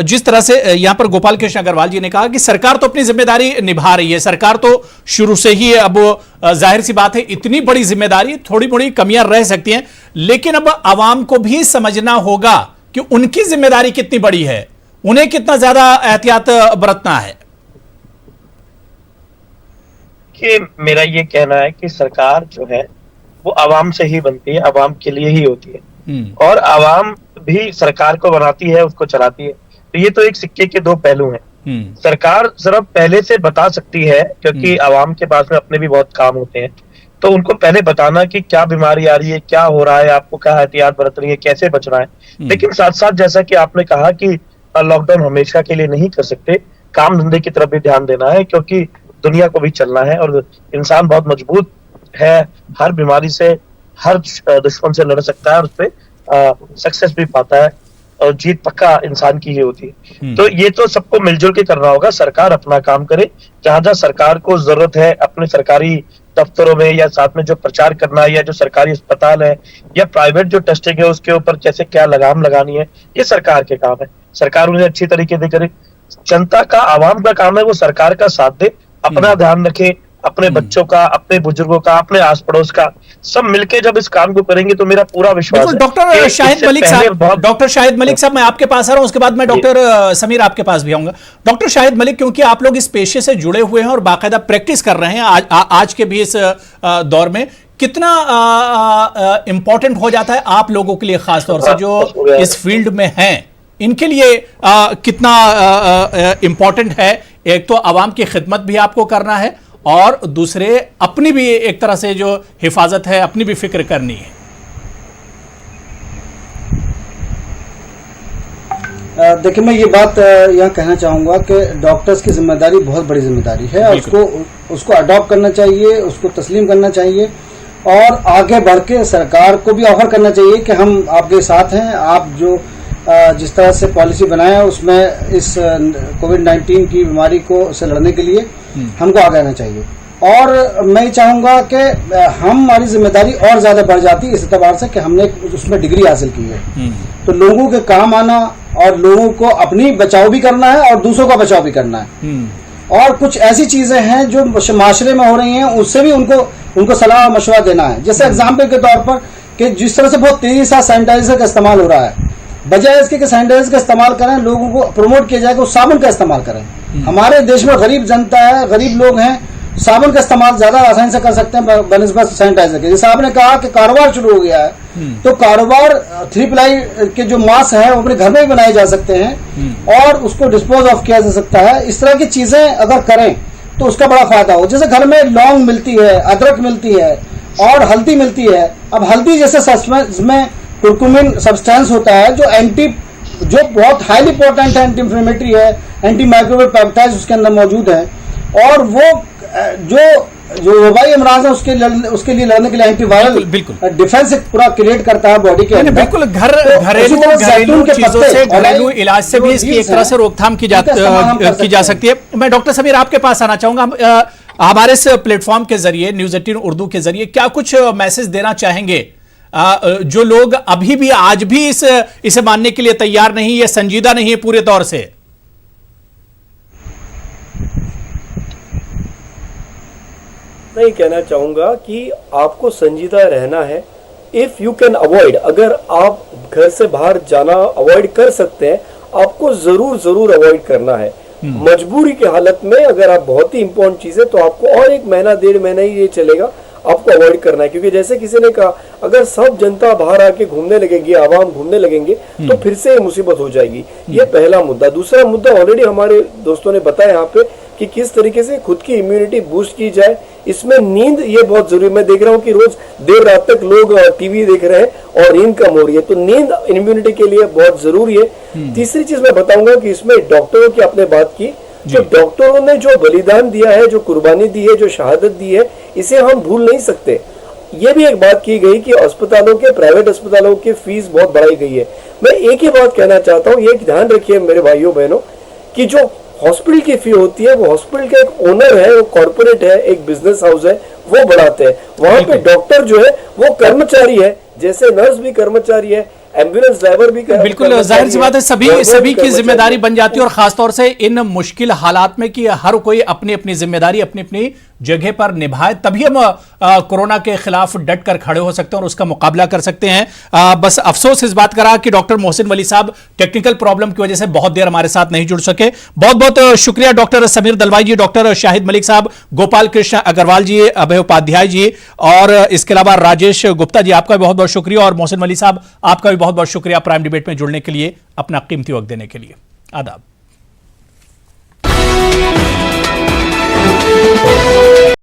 जिस तरह से यहां पर गोपाल कृष्ण अग्रवाल जी ने कहा कि सरकार तो अपनी जिम्मेदारी निभा रही है, सरकार तो शुरू से ही, अब जाहिर सी बात है इतनी बड़ी जिम्मेदारी, थोड़ी बड़ी कमियां रह सकती हैं, लेकिन अब आवाम को भी समझना होगा कि उनकी जिम्मेदारी कितनी बड़ी है, उन्हें कितना ज्यादा एहतियात बरतना है। कि मेरा ये कहना है कि सरकार जो है वो आवाम से ही बनती है, आवाम के लिए ही होती है, और आवाम भी सरकार को बनाती है, उसको चलाती है। तो ये तो एक सिक्के के 2 पहलू हैं। सरकार सिर्फ पहले से बता सकती है, क्योंकि आवाम के पास में अपने भी बहुत काम होते हैं, तो उनको पहले बताना कि क्या बीमारी आ रही है, क्या हो रहा है, आपको क्या एहतियात बरत रही है, कैसे बचना है। लेकिन साथ साथ जैसा कि आपने कहा कि लॉकडाउन हमेशा के लिए नहीं कर सकते, काम धंधे की तरफ भी ध्यान देना है, क्योंकि दुनिया को भी चलना है और इंसान बहुत मजबूत है, हर बीमारी से, हर दुश्मन से लड़ सकता है और उस पर सक्सेस भी पाता है, और जीत पक्का इंसान की ही होती है। तो ये तो सबको मिलजुल के करना होगा। सरकार अपना काम करे, जहां जहां सरकार को जरूरत है अपने सरकारी दफ्तरों में या साथ में जो प्रचार करना है, या जो सरकारी अस्पताल है या प्राइवेट जो टेस्टिंग है उसके ऊपर कैसे क्या लगाम लगानी है, ये सरकार के काम है। सरकार उन्हें अच्छी तरीके से करे। जनता का, आवाम का काम है वो सरकार का साथ दे, अपना ध्यान रखे, अपने बच्चों का, अपने बुजुर्गों का, अपने आस पड़ोस का, सब मिलके जब इस काम को करेंगे तो मेरा पूरा विश्वास है। डॉक्टर शाहिद मलिक साहब, मैं आपके पास आ रहा हूं, उसके बाद मैं डॉक्टर समीर आपके पास भी आऊंगा। डॉक्टर शाहिद मलिक, क्योंकि आप लोग इस पेशे से जुड़े हुए हैं और बाकायदा प्रैक्टिस कर रहे हैं आज के भी इस दौर में, कितना इंपॉर्टेंट हो जाता है आप लोगों के लिए, खासतौर से जो इस फील्ड में हैं, इनके लिए कितना इंपॉर्टेंट है? एक तो आवाम की खिदमत भी आपको करना है, और दूसरे अपनी भी एक तरह से जो हिफाजत है, अपनी भी फिक्र करनी है। देखिए, मैं ये बात यहाँ कहना चाहूँगा कि डॉक्टर्स की जिम्मेदारी बहुत बड़ी जिम्मेदारी है, और उसको अडॉप्ट करना चाहिए, उसको तस्लीम करना चाहिए, और आगे बढ़ के सरकार को भी ऑफर करना चाहिए कि हम आपके साथ हैं। आप जो जिस तरह से पॉलिसी बनाया है उसमें इस कोविड-19 की बीमारी को से लड़ने के लिए हमको आगे आना चाहिए। और मैं चाहूँगा कि हमारी जिम्मेदारी और ज़्यादा बढ़ जाती है इस एतबार से कि हमने उसमें डिग्री हासिल की है, तो लोगों के काम आना और लोगों को अपनी बचाव भी करना है और दूसरों का बचाव भी करना है। और कुछ ऐसी चीज़ें हैं जो माशरे में हो रही हैं, उससे भी उनको सलाह मशवरा देना है। जैसे एग्जाम्पल के तौर पर कि जिस तरह से बहुत तेजी से सैनिटाइजर का इस्तेमाल हो रहा है, बजाय इसके कि सैनिटाइजर का इस्तेमाल करें, लोगों को प्रमोट किया जाए कि वो साबुन का इस्तेमाल करें। हमारे देश में गरीब जनता है, गरीब लोग हैं, साबुन का इस्तेमाल ज्यादा आसानी से कर सकते हैं बनिस्बत सैनिटाइजर के। जैसे आपने कहा कि कारोबार शुरू हो गया है, तो कारोबार 3 प्लाई के जो मास्क है वो अपने घर में भी बनाए जा सकते हैं और उसको डिस्पोज ऑफ किया जा सकता है। इस तरह की चीजें अगर करें तो उसका बड़ा फायदा हो। जैसे घर में लौंग मिलती है, अदरक मिलती है और हल्दी मिलती है। अब हल्दी जैसे सब्सटेंस में कुरकुमिन सब्सटेंस होता है जो बहुत हाईली पोटेंट है, एंटी इंफ्लेमेटरी है, एंटी माइक्रोबियल पेप्टाइड्स उसके अंदर मौजूद है और वो जो वबाई अमराज है उसके लिए लड़ने के लिए एंटीवायरल डिफेंस पूरा क्रिएट करता है बॉडी के अंदर। बिल्कुल घरेलू चीजों से, घरेलू इलाज से भी इसकी एक तरह से रोकथाम की जा सकती है। मैं डॉक्टर समीर आपके पास आना चाहूंगा। हमारे इस प्लेटफॉर्म के जरिए, न्यूज 18 उर्दू के जरिए क्या कुछ मैसेज देना चाहेंगे जो लोग अभी भी आज भी इसे मानने के लिए तैयार नहीं है, संजीदा नहीं है पूरे तौर से? मैं ये कहना चाहूंगा कि आपको संजीदा रहना है। इफ यू कैन अवॉइड, अगर आप घर से बाहर जाना अवॉइड कर सकते हैं, आपको जरूर अवॉइड करना है। मजबूरी की हालत में अगर आप बहुत ही इंपॉर्टेंट चीज है तो आपको और 1 महीना 1.5 महीना ही ये चलेगा, आपको अवॉइड करना है। क्योंकि जैसे किसी ने कहा, अगर सब जनता बाहर आके घूमने लगेगी, आवाम घूमने लगेंगे तो फिर से मुसीबत हो जाएगी। ये पहला मुद्दा। दूसरा मुद्दा ऑलरेडी हमारे दोस्तों ने बताया यहाँ पे कि किस तरीके से खुद की इम्यूनिटी बूस्ट की जाए। इसमें नींद ये बहुत जरूरी है। मैं देख रहा हूँ कि रोज देर रात तक लोग टीवी देख रहे हैं और नींद कम हो रही है, तो नींद इम्यूनिटी के लिए बहुत जरूरी है। तीसरी चीज मैं बताऊंगा कि इसमें डॉक्टरों की आपने बात की, जो डॉक्टरों ने जो बलिदान दिया है, जो कुर्बानी दी है, जो शहादत दी है, इसे हम भूल नहीं सकते। ये भी एक बात की गई कि अस्पतालों के, प्राइवेट अस्पतालों की फीस बहुत बढ़ाई गई है। मैं एक ही बात कहना चाहता हूँ, ये ध्यान रखिए मेरे भाइयों बहनों, कि जो हॉस्पिटल की फी होती है वो हॉस्पिटल का एक ओनर है, वो कॉर्पोरेट है, एक बिजनेस हाउस है, वो बढ़ाते हैं। वहां पे डॉक्टर जो है वो कर्मचारी है, जैसे नर्स भी कर्मचारी है, एम्बुलेंस ड्राइवर भी। बिल्कुल जाहिर सी बात है, सभी की जिम्मेदारी बन जाती है और खासतौर से इन मुश्किल हालात में कि हर कोई अपनी अपनी जिम्मेदारी अपनी अपनी जगह पर निभाए, तभी हम कोरोना के खिलाफ डट कर खड़े हो सकते हैं और उसका मुकाबला कर सकते हैं। बस अफसोस इस बात का रहा कि डॉक्टर मोहसिन वली साहब टेक्निकल प्रॉब्लम की वजह से बहुत देर हमारे साथ नहीं जुड़ सके। बहुत बहुत शुक्रिया डॉक्टर समीर दलवाई जी, डॉक्टर शाहिद मलिक साहब, गोपाल कृष्ण अग्रवाल जी, अभय उपाध्याय जी और इसके अलावा राजेश गुप्ता जी, आपका भी बहुत बहुत शुक्रिया और मोहसिन वली साहब आपका भी बहुत बहुत शुक्रिया प्राइम डिबेट में जुड़ने के लिए, अपना कीमती वक्त देने के लिए। आदाब।